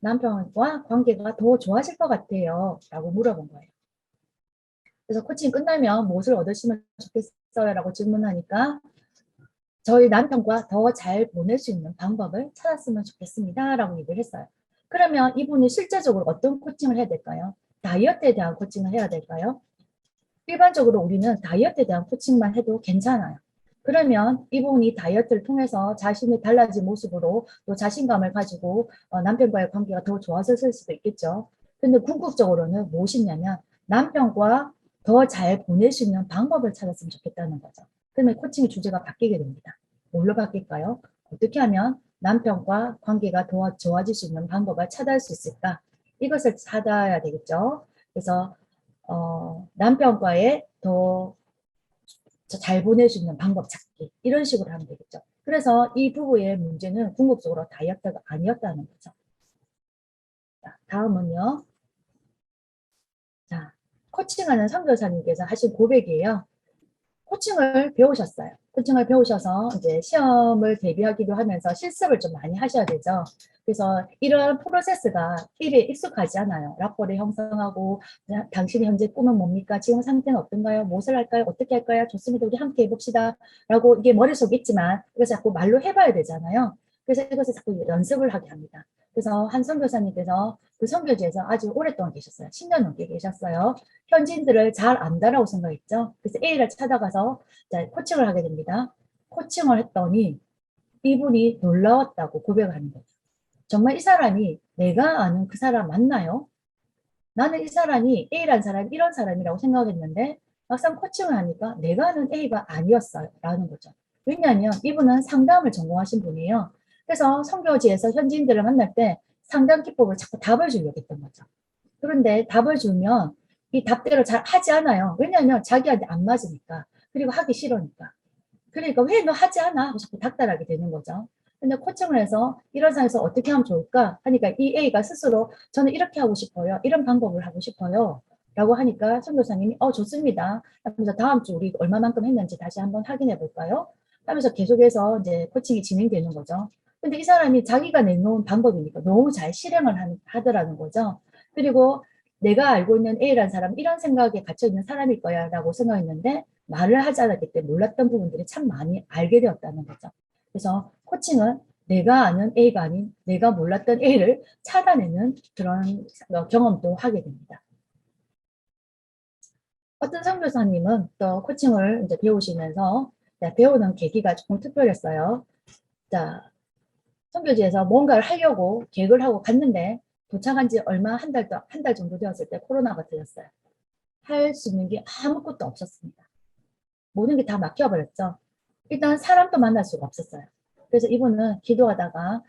남편과 관계가 더 좋아질 것 같아요. 라고 물어본 거예요. 그래서 코칭 끝나면 무엇을 얻으시면 좋겠어요? 라고 질문하니까, 저희 남편과 더 잘 보낼 수 있는 방법을 찾았으면 좋겠습니다. 라고 얘기를 했어요. 그러면 이분이 실제적으로 어떤 코칭을 해야 될까요? 다이어트에 대한 코칭을 해야 될까요? 일반적으로 우리는 다이어트에 대한 코칭만 해도 괜찮아요. 그러면 이분이 다이어트를 통해서 자신의 달라진 모습으로 또 자신감을 가지고 남편과의 관계가 더 좋아졌을 수도 있겠죠. 근데 궁극적으로는 무엇이냐면 남편과 더 잘 보낼 수 있는 방법을 찾았으면 좋겠다는 거죠. 그러면 코칭의 주제가 바뀌게 됩니다. 뭘로 바뀔까요? 어떻게 하면 남편과 관계가 더 좋아질 수 있는 방법을 찾을 수 있을까? 이것을 찾아야 되겠죠. 그래서 남편과의 더 잘 보낼 수 있는 방법 찾기 이런 식으로 하면 되겠죠. 그래서 이 부부의 문제는 궁극적으로 다이어트가 아니었다는 거죠. 자, 다음은요. 자, 코칭하는 선교사님께서 하신 고백이에요. 코칭을 배우셨어요. 코칭을 배우셔서 이제 시험을 대비하기도 하면서 실습을 좀 많이 하셔야 되죠. 그래서 이런 프로세스가 일에 익숙하지 않아요. 라포를 형성하고 당신의 현재 꿈은 뭡니까? 지금 상태는 어떤가요? 무엇을 할까요? 어떻게 할까요? 좋습니다. 우리 함께 해봅시다. 라고 이게 머릿속에 있지만 이것을 자꾸 말로 해봐야 되잖아요. 그래서 이것을 자꾸 연습을 하게 합니다. 그래서 한 선교사님께서 그 선교지에서 아주 오랫동안 계셨어요. 10년 넘게 계셨어요. 현지인들을 잘 안다라고 생각했죠. 그래서 A를 찾아가서 코칭을 하게 됩니다. 코칭을 했더니 이분이 놀라웠다고 고백을 하는 거죠. 정말 이 사람이 내가 아는 그 사람 맞나요? 나는 이 사람이 A라는 사람이 이런 사람이라고 생각했는데 막상 코칭을 하니까 내가 아는 A가 아니었어요. 라는 거죠. 왜냐하면 이분은 상담을 전공하신 분이에요. 그래서 선교지에서 현지인들을 만날 때 상담 기법을 자꾸 답을 주려고 했던 거죠. 그런데 답을 주면 이 답대로 잘 하지 않아요. 왜냐하면 자기한테 안 맞으니까. 그리고 하기 싫으니까. 그러니까 왜 너 하지 않아? 하고 자꾸 닥달하게 되는 거죠. 근데 코칭을 해서 이런 상황에서 어떻게 하면 좋을까? 하니까 이 A가 스스로 저는 이렇게 하고 싶어요. 이런 방법을 하고 싶어요. 라고 하니까 선교사님이 좋습니다. 하면서 다음 주 우리 얼마만큼 했는지 다시 한번 확인해 볼까요? 하면서 계속해서 이제 코칭이 진행되는 거죠. 근데 이 사람이 자기가 내놓은 방법이니까 너무 잘 실행을 하더라는 거죠. 그리고 내가 알고 있는 A라는 사람 이런 생각에 갇혀 있는 사람일 거야 라고 생각했는데 말을 하지 않았기 때문에 몰랐던 부분들이 참 많이 알게 되었다는 거죠. 그래서 코칭은 내가 아는 A가 아닌 내가 몰랐던 A를 찾아내는 그런 경험도 하게 됩니다. 어떤 선교사님은 또 코칭을 이제 배우시면서 배우는 계기가 조금 특별했어요. 자, 선교지에서 뭔가를 하려고 계획을 하고 갔는데 도착한 지 얼마 한 달 정도 되었을 때 코로나가 들렸어요. 할 수 있는 게 아무것도 없었습니다. 모든 게 다 막혀버렸죠. 일단 사람도 만날 수가 없었어요. 그래서 이분은 기도하다가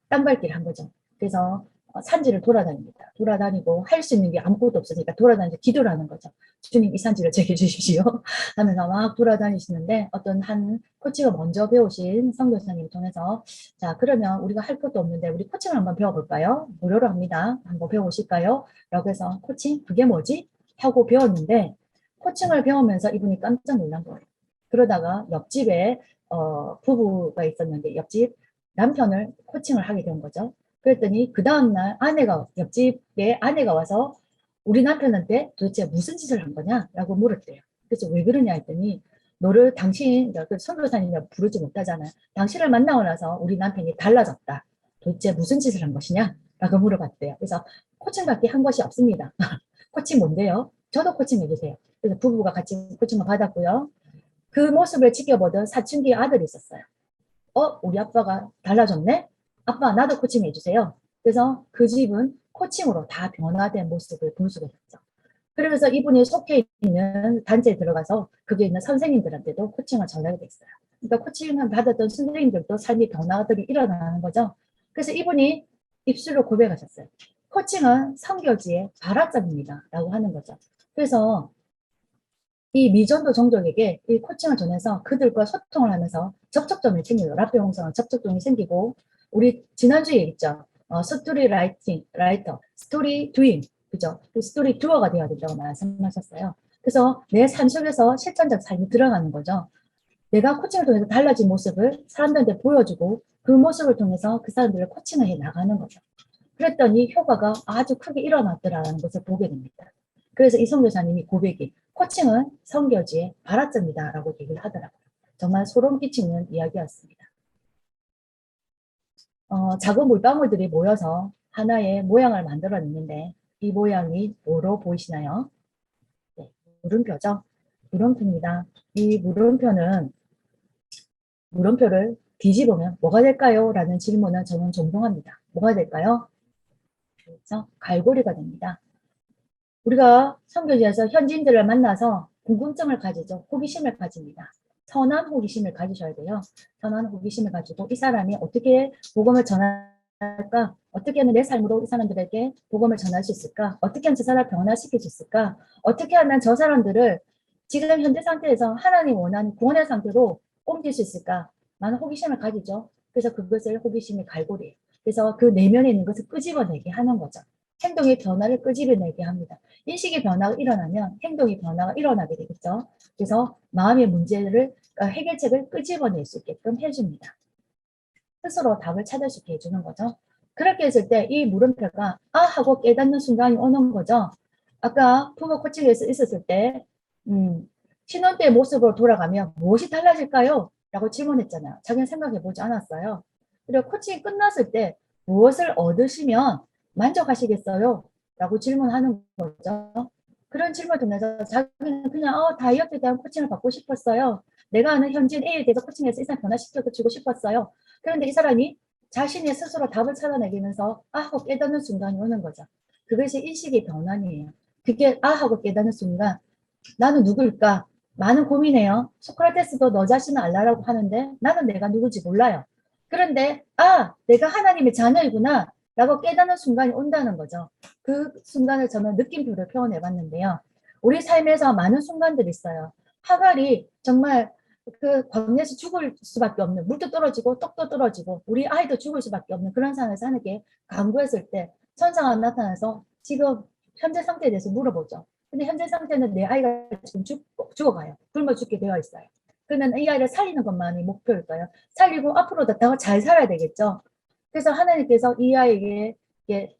땅밟기를 한 거죠. 그래서 산지를 돌아다닙니다. 돌아다니고 할 수 있는 게 아무것도 없으니까 돌아다니면서 기도를 하는 거죠. 주님 이 산지를 제게 주십시오 하면서 막 돌아다니시는데 어떤 한 코치가 먼저 배우신 선교사님 통해서 자 그러면 우리가 할 것도 없는데 우리 코칭을 한번 배워볼까요? 무료로 합니다. 한번 배워보실까요? 라고 해서 코칭 그게 뭐지? 하고 배웠는데 코칭을 배우면서 이분이 깜짝 놀란 거예요. 그러다가 옆집에 부부가 있었는데 옆집 남편을 코칭을 하게 된 거죠. 그랬더니 그 다음날 옆집에 아내가 와서 우리 남편한테 도대체 무슨 짓을 한 거냐라고 물었대요. 그래서 왜 그러냐 했더니 너를 그 선교사님이 부르지 못하잖아요. 당신을 만나고 나서 우리 남편이 달라졌다. 도대체 무슨 짓을 한 것이냐? 라고 물어봤대요. 그래서 코칭받기 한 것이 없습니다. 코칭 뭔데요? 저도 코칭 해주세요. 그래서 부부가 같이 코칭을 받았고요. 그 모습을 지켜보던 사춘기 아들이 있었어요. 우리 아빠가 달라졌네? 아빠, 나도 코칭 해주세요. 그래서 그 집은 코칭으로 다 변화된 모습을 볼 수가 있었죠. 그러면서 이분이 속해 있는 단체에 들어가서 거기에 있는 선생님들한테도 코칭을 전하게 됐어요. 그러니까 코칭을 받았던 선생님들도 삶의 변화들이 일어나는 거죠. 그래서 이분이 입술로 고백하셨어요. 코칭은 선교지의 발화점입니다. 라고 하는 거죠. 그래서 이 미전도 종족에게 이 코칭을 전해서 그들과 소통을 하면서 접촉점이 생기고 라페 홍성은 접촉점이 생기고 우리 지난주에 얘기했죠. 스토리 라이터, 스토리 두잉, 그죠? 그 스토리 두어가 되어야 된다고 말씀하셨어요. 그래서 내 삶 속에서 실천적 삶이 들어가는 거죠. 내가 코칭을 통해서 달라진 모습을 사람들한테 보여주고 그 모습을 통해서 그 사람들을 코칭을 해 나가는 거죠. 그랬더니 효과가 아주 크게 일어났더라는 것을 보게 됩니다. 그래서 이 선교사님이 고백이 코칭은 선교지의 발화점이다라고 얘기를 하더라고요. 정말 소름 끼치는 이야기였습니다. 작은 물방울들이 모여서 하나의 모양을 만들어냈는데 이 모양이 뭐로 보이시나요? 네, 물음표죠. 물음표입니다. 이 물음표를 뒤집으면 뭐가 될까요? 라는 질문은 저는 종종합니다. 뭐가 될까요? 그렇죠? 갈고리가 됩니다. 우리가 선교지에서 현지인들을 만나서 궁금증을 가지죠. 호기심을 가집니다. 선한 호기심을 가지셔야 돼요. 선한 호기심을 가지고 이 사람이 어떻게 복음을 전할까? 어떻게 하면 내 삶으로 이 사람들에게 복음을 전할 수 있을까? 어떻게 하면 저 사람을 변화시킬 수 있을까? 어떻게 하면 저 사람들을 지금 현재 상태에서 하나님 원하는 구원의 상태로 옮길 수 있을까? 많은 호기심을 가지죠. 그래서 그것을 호기심의 갈고리. 그래서 그 내면에 있는 것을 끄집어내게 하는 거죠. 행동의 변화를 끄집어내게 합니다. 인식의 변화가 일어나면 행동의 변화가 일어나게 되겠죠. 그래서 마음의 문제를 해결책을 끄집어낼 수 있게끔 해줍니다. 스스로 답을 찾을 수 있게 해주는 거죠. 그렇게 했을 때 이 물음표가 하고 깨닫는 순간이 오는 거죠. 아까 부모 코칭에서 있었을 때 신혼 때의 모습으로 돌아가면 무엇이 달라질까요? 라고 질문했잖아요. 자기는 생각해보지 않았어요. 그리고 코칭이 끝났을 때 무엇을 얻으시면 만족하시겠어요? 라고 질문하는 거죠. 그런 질문을 통해서 자기는 그냥 다이어트에 대한 코칭을 받고 싶었어요. 내가 아는 현지인 A에 대해서 코칭해서 일상 변화시켜주고 싶었어요. 그런데 이 사람이 자신의 스스로 답을 찾아내면서 하고 깨닫는 순간이 오는 거죠. 그것이 인식의 변환이에요. 그게 아 하고 깨닫는 순간 나는 누굴까? 많은 고민해요. 소크라테스도 너 자신을 알라라고 하는데 나는 내가 누군지 몰라요. 그런데 아 내가 하나님의 자녀이구나 라고 깨닫는 순간이 온다는 거죠. 그 순간을 저는 느낌표를 표현해 봤는데요. 우리 삶에서 많은 순간들이 있어요. 하갈이 정말 그 광야에서 죽을 수밖에 없는 물도 떨어지고 떡도 떨어지고 우리 아이도 죽을 수밖에 없는 그런 상황에서 하나님께 간구했을 때 천사가 나타나서 지금 현재 상태에 대해서 물어보죠. 근데 현재 상태는 내 아이가 지금 죽어가요. 굶어 죽게 되어 있어요. 그러면 이 아이를 살리는 것만이 목표일까요? 살리고 앞으로도 더 잘 살아야 되겠죠. 그래서 하나님께서 이 아이에게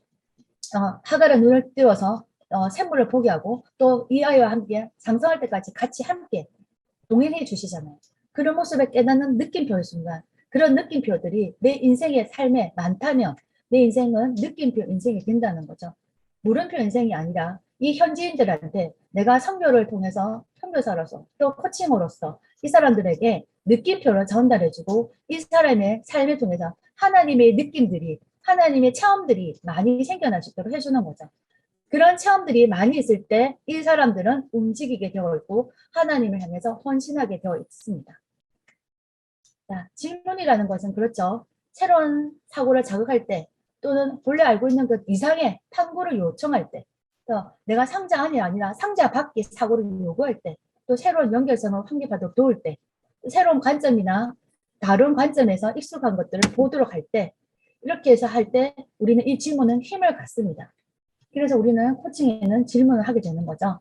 하갈의 눈을 띄워서 샘물을 보게 하고 또 이 아이와 함께 장성할 때까지 같이 함께 동행해 주시잖아요. 그런 모습을 깨닫는 느낌표의 순간 그런 느낌표들이 내 인생의 삶에 많다면 내 인생은 느낌표 인생이 된다는 거죠. 물음표 인생이 아니라 이 현지인들한테 내가 선교를 통해서 선교사로서 또 코칭으로서 이 사람들에게 느낌표를 전달해주고 이 사람의 삶을 통해서 하나님의 느낌들이 하나님의 체험들이 많이 생겨날 수 있도록 해주는 거죠. 그런 체험들이 많이 있을 때 이 사람들은 움직이게 되어 있고 하나님을 향해서 헌신하게 되어 있습니다. 자, 질문이라는 것은 그렇죠. 새로운 사고를 자극할 때 또는 본래 알고 있는 그 이상의 탐구를 요청할 때 내가 상자 안이 아니라 상자 밖의 사고를 요구할 때 또 새로운 연결성을 확립하도록 도울 때 새로운 관점이나 다른 관점에서 익숙한 것들을 보도록 할 때 이렇게 해서 할 때 우리는 이 질문은 힘을 갖습니다. 그래서 우리는 코칭에는 질문을 하게 되는 거죠.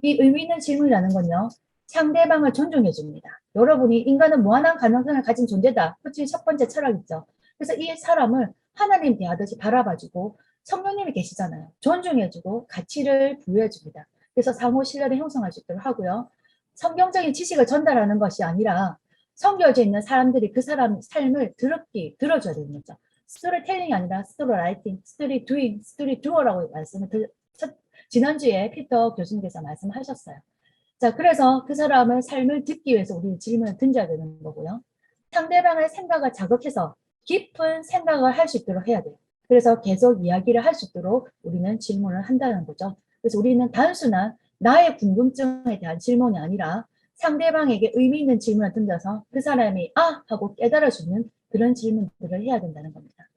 이 의미 있는 질문이라는 건요. 상대방을 존중해 줍니다. 여러분이 인간은 무한한 가능성을 가진 존재다. 코칭의 첫 번째 철학이죠. 그래서 이 사람을 하나님 대하듯이 바라봐주고 성령님이 계시잖아요. 존중해주고 가치를 부여해줍니다. 그래서 상호 신뢰를 형성할 수 있도록 하고요. 성경적인 지식을 전달하는 것이 아니라 섬겨져 있는 사람들이 그 사람 삶을 들어줘야 되는 거죠. 스토리텔링이 아니라 스토리라이팅, 스토리 두잉, 스토리 두어라고 말씀을 지난주에 피터 교수님께서 말씀하셨어요. 자, 그래서 그 사람의 삶을 듣기 위해서 우리는 질문을 던져야 되는 거고요. 상대방의 생각을 자극해서 깊은 생각을 할 수 있도록 해야 돼요. 그래서 계속 이야기를 할 수 있도록 우리는 질문을 한다는 거죠. 그래서 우리는 단순한 나의 궁금증에 대한 질문이 아니라 상대방에게 의미 있는 질문을 던져서 그 사람이 아! 하고 깨달아주는 그런 질문들을 해야 된다는 겁니다.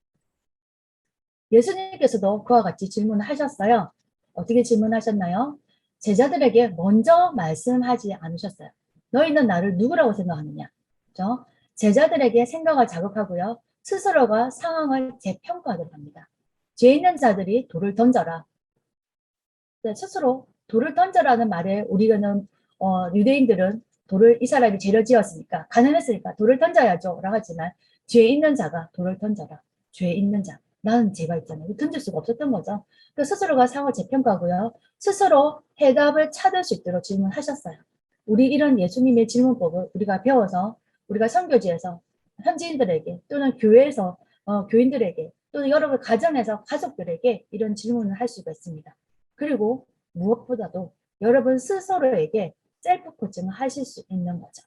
예수님께서도 그와 같이 질문을 하셨어요. 어떻게 질문하셨나요? 제자들에게 먼저 말씀하지 않으셨어요. 너희는 나를 누구라고 생각하느냐? 그렇죠? 제자들에게 생각을 자극하고요. 스스로가 상황을 재평가하도록 합니다. 죄 있는 자들이 돌을 던져라. 스스로 돌을 던져라는 말에 우리는 유대인들은 돌을 이 사람이 죄를 지었으니까 가난했으니까 돌을 던져야죠 라고 하지만 죄 있는 자가 돌을 던져라. 죄 있는 자. 나는 죄가 있잖아요. 던질 수가 없었던 거죠. 그 스스로가 상호 재평가고요. 스스로 해답을 찾을 수 있도록 질문하셨어요. 우리 이런 예수님의 질문법을 우리가 배워서 우리가 선교지에서 현지인들에게 또는 교회에서 교인들에게 또는 여러분 가정에서 가족들에게 이런 질문을 할 수가 있습니다. 그리고 무엇보다도 여러분 스스로에게 셀프 코칭을 하실 수 있는 거죠.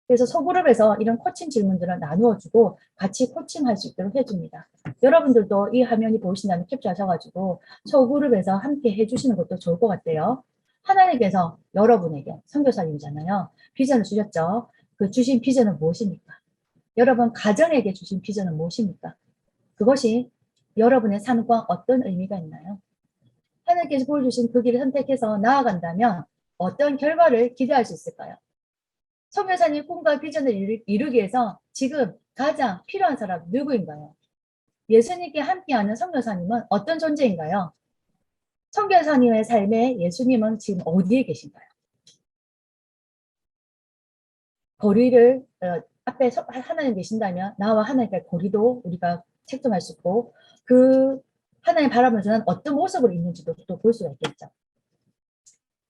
그래서 소그룹에서 이런 코칭 질문들을 나누어주고 같이 코칭할 수 있도록 해줍니다. 여러분들도 이 화면이 보이신다면 캡처하셔가지고 소그룹에서 함께 해주시는 것도 좋을 것 같아요. 하나님께서 여러분에게 선교사님이잖아요. 비전을 주셨죠. 그 주신 비전은 무엇입니까? 여러분 가정에게 주신 비전은 무엇입니까? 그것이 여러분의 삶과 어떤 의미가 있나요? 하나님께서 보여주신 그 길을 선택해서 나아간다면 어떤 결과를 기대할 수 있을까요? 선교사님 꿈과 비전을 이루기 위해서 지금 가장 필요한 사람 누구인가요? 예수님께 함께하는 선교사님은 어떤 존재인가요? 선교사님의 삶에 예수님은 지금 어디에 계신가요? 거리를 앞에 하나님 계신다면 나와 하나님과의 거리도 우리가 책정할 수 있고 그 하나님 바라보면서는 어떤 모습으로 있는지도 또 볼 수가 있겠죠.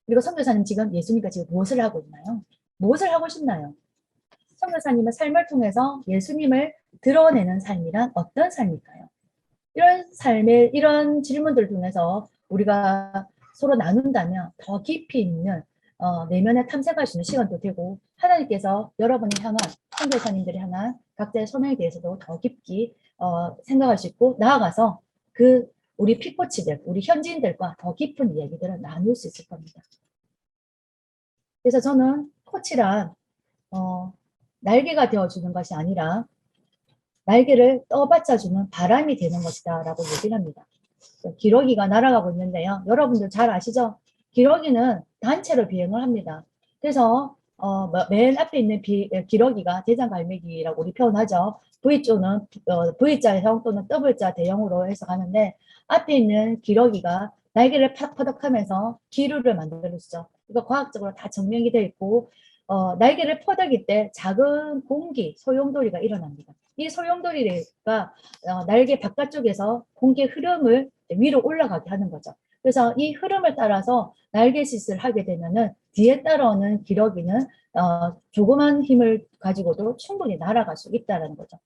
그리고 선교사님 지금 예수님과 지금 무엇을 하고 있나요? 무엇을 하고 싶나요? 선교사님은 삶을 통해서 예수님을 드러내는 삶이란 어떤 삶일까요? 이런 삶의 이런 질문들을 통해서 우리가 서로 나눈다면 더 깊이 있는 내면에 탐색할 수 있는 시간도 되고 하나님께서 여러분이 향한 선교사님들이 향한 각자의 소명에 대해서도 더 깊이 생각할 수 있고 나아가서 그 우리 피코치들, 우리 현지인들과 더 깊은 이야기들을 나눌 수 있을 겁니다. 그래서 저는 코치란 날개가 되어주는 것이 아니라 날개를 떠받쳐주는 바람이 되는 것이다 라고 얘기를 합니다. 기러기가 날아가고 있는데요. 여러분들 잘 아시죠? 기러기는 단체로 비행을 합니다. 그래서 맨 앞에 있는 기러기가 대장갈매기라고 우리 표현하죠. V조는 V자형 또는 W자 대형으로 해석하는데 앞에 있는 기러기가 날개를 퍼덕하면서 기류를 만들어주죠. 이거 과학적으로 다 증명이 되어 있고 날개를 퍼덕일 때 작은 공기, 소용돌이가 일어납니다. 이 소용돌이가 날개 바깥쪽에서 공기의 흐름을 위로 올라가게 하는 거죠. 그래서 이 흐름을 따라서 날개짓을 하게 되면은 뒤에 따라오는 기러기는 조그만 힘을 가지고도 충분히 날아갈 수 있다는 거죠.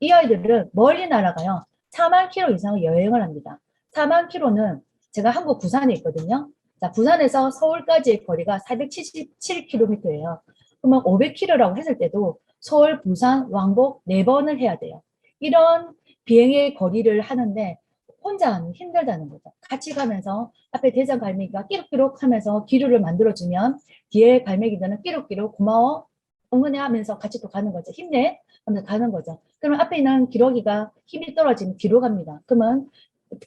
이 아이들은 멀리 날아가요. 4만 킬로 이상의 여행을 합니다. 4만 킬로는 제가 한국 부산에 있거든요. 자, 부산에서 서울까지의 거리가 477km예요. 그러면 500km라고 했을 때도 서울, 부산, 왕복 4번을 해야 돼요. 이런 비행의 거리를 하는데 혼자 하면 힘들다는 거죠. 같이 가면서 앞에 대장 갈매기가 끼룩끼룩 하면서 기류를 만들어주면 뒤에 갈매기들은 끼룩끼룩 고마워 응원해 하면서 같이 또 가는 거죠. 힘내 하면서 가는 거죠. 그러면 앞에 있는 기러기가 힘이 떨어지면 뒤로 갑니다. 그러면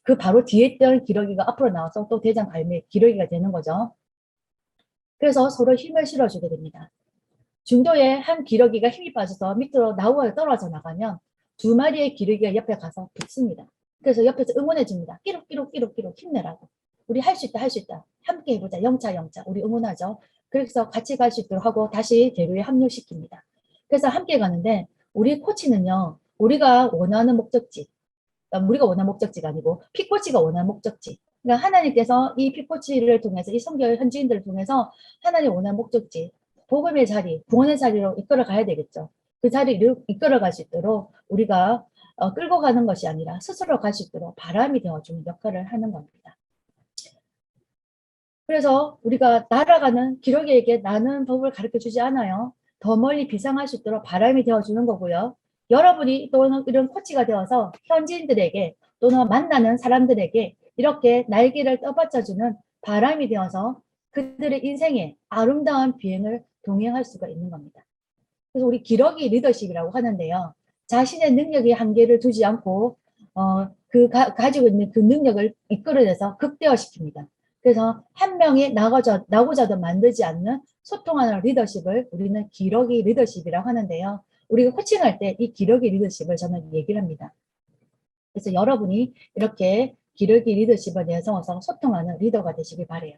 그 바로 뒤에 있던 기러기가 앞으로 나와서 또 대장 갈매기 기러기가 되는 거죠. 그래서 서로 힘을 실어주게 됩니다. 중도에 한 기러기가 힘이 빠져서 밑으로 나우에 떨어져 나가면 두 마리의 기러기가 옆에 가서 붙습니다. 그래서 옆에서 응원해 줍니다. 끼룩끼룩끼룩끼룩 힘내라고. 우리 할 수 있다, 할 수 있다. 함께 해보자. 영차, 영차. 우리 응원하죠. 그래서 같이 갈 수 있도록 하고 다시 대류에 합류시킵니다. 그래서 함께 가는데 우리 코치는요. 우리가 원하는 목적지, 우리가 원하는 목적지가 아니고 피코치가 원하는 목적지. 그러니까 하나님께서 이 피코치를 통해서 이 성경 현지인들을 통해서 하나님 원하는 목적지, 복음의 자리, 구원의 자리로 이끌어 가야 되겠죠. 그 자리를 이끌어 갈 수 있도록 우리가 끌고 가는 것이 아니라 스스로 갈 수 있도록 바람이 되어주는 역할을 하는 겁니다. 그래서 우리가 날아가는 기러기에게 나는 법을 가르쳐 주지 않아요. 더 멀리 비상할 수 있도록 바람이 되어주는 거고요. 여러분이 또는 이런 코치가 되어서 현지인들에게 또는 만나는 사람들에게 이렇게 날개를 떠받쳐주는 바람이 되어서 그들의 인생에 아름다운 비행을 동행할 수가 있는 겁니다. 그래서 우리 기러기 리더십이라고 하는데요. 자신의 능력에 한계를 두지 않고 가지고 있는 그 능력을 이끌어내서 극대화시킵니다. 그래서 한 명이 나고자도 만들지 않는 소통하는 리더십을 우리는 기러기 리더십이라고 하는데요. 우리가 코칭할 때 이 기러기 리더십을 저는 얘기를 합니다. 그래서 여러분이 이렇게 기러기 리더십을 내세워서 소통하는 리더가 되시길 바래요.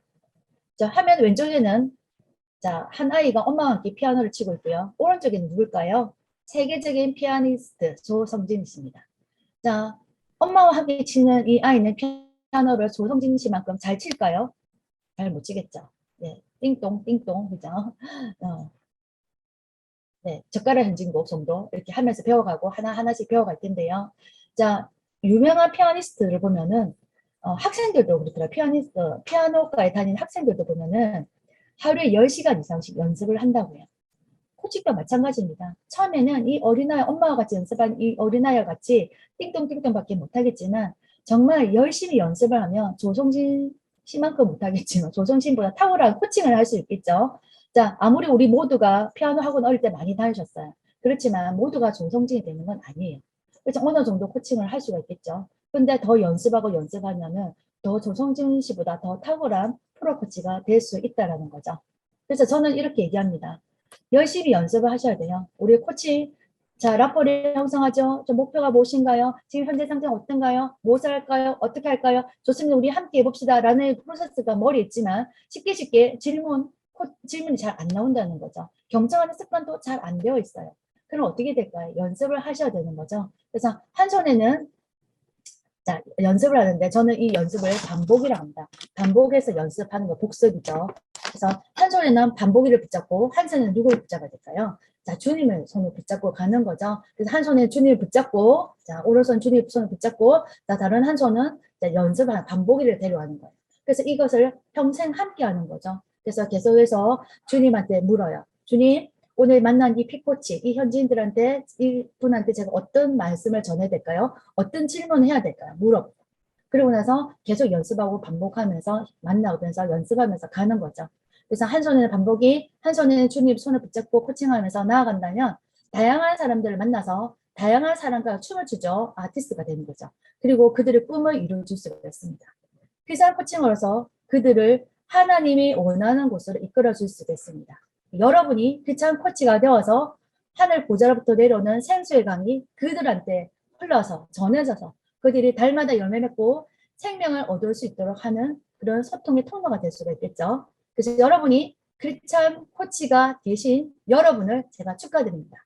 자, 화면 왼쪽에는 자, 한 아이가 엄마와 함께 피아노를 치고 있고요. 오른쪽에는 누굴까요? 세계적인 피아니스트 조성진 씨입니다. 자, 엄마와 함께 치는 이 아이는 피아노를 조성진 씨만큼 잘 칠까요? 잘 못 치겠죠. 네, 띵동 띵동 그죠? 네, 젓가락 행진곡 정도 이렇게 하면서 배워가고 하나하나씩 배워갈 텐데요. 자, 유명한 피아니스트를 보면은 학생들도 그렇더라고요. 피아노과에 다니는 학생들도 보면은 하루에 10시간 이상씩 연습을 한다고요. 코칭도 마찬가지입니다. 처음에는 이 어린아이, 엄마와 같이 연습한 이 어린아이와 같이 띵동띵동밖에 못하겠지만 정말 열심히 연습을 하면 조성진 씨만큼 못하겠지만 조성진보다 탁월한 코칭을 할 수 있겠죠. 자, 아무리 우리 모두가 피아노 학원 어릴 때 많이 다니셨어요. 그렇지만 모두가 조성진이 되는 건 아니에요. 그래서 어느 정도 코칭을 할 수가 있겠죠. 근데 더 연습하고 연습하면은 더 조성진 씨보다 더 탁월한 프로 코치가 될 수 있다라는 거죠. 그래서 저는 이렇게 얘기합니다. 열심히 연습을 하셔야 돼요. 우리 코치, 자, 라포를 형성하죠. 저 목표가 무엇인가요? 지금 현재 상태 어떤가요? 무엇을 할까요? 어떻게 할까요? 좋습니다. 우리 함께 해봅시다. 라는 프로세스가 머리에 있지만 쉽게 질문이 잘 안 나온다는 거죠. 경청하는 습관도 잘 안 되어 있어요. 그럼 어떻게 될까요? 연습을 하셔야 되는 거죠. 그래서 한 손에는 자, 연습을 하는데 저는 이 연습을 반복이라고 합니다. 반복해서 연습하는 거 복습이죠. 그래서 한 손에는 반복이를 붙잡고 한 손에는 누구를 붙잡아야 될까요? 자, 주님을 손을 붙잡고 가는 거죠. 그래서 한 손에 주님을 붙잡고, 자, 오른손 주님의 손을 붙잡고, 자, 다른 한 손은 연습하는 반복이를 데려가는 거예요. 그래서 이것을 평생 함께 하는 거죠. 그래서 계속해서 주님한테 물어요. 주님, 오늘 만난 이 피코치, 이 현지인들한테, 이 분한테 제가 어떤 말씀을 전해야 될까요? 어떤 질문을 해야 될까요? 물어보고. 그러고 나서 계속 연습하고 반복하면서 만나면서 연습하면서 가는 거죠. 그래서 한 손에는 반복이, 한 손에는 주님 손을 붙잡고 코칭하면서 나아간다면 다양한 사람들을 만나서 다양한 사람과 춤을 추죠. 아티스트가 되는 거죠. 그리고 그들의 꿈을 이루어줄 수가 있습니다. 피상 코칭으로서 그들을 하나님이 원하는 곳으로 이끌어줄 수가 있습니다. 여러분이 피상 코치가 되어서 하늘 보좌로부터 내려오는 생수의 강이 그들한테 흘러서 전해져서 그들이 달마다 열매 맺고 생명을 얻을 수 있도록 하는 그런 소통의 통로가 될 수가 있겠죠. 그래서 여러분이 크리스찬 코치가 되신 여러분을 제가 축하드립니다.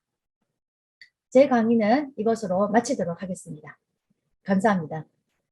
제 강의는 이것으로 마치도록 하겠습니다. 감사합니다.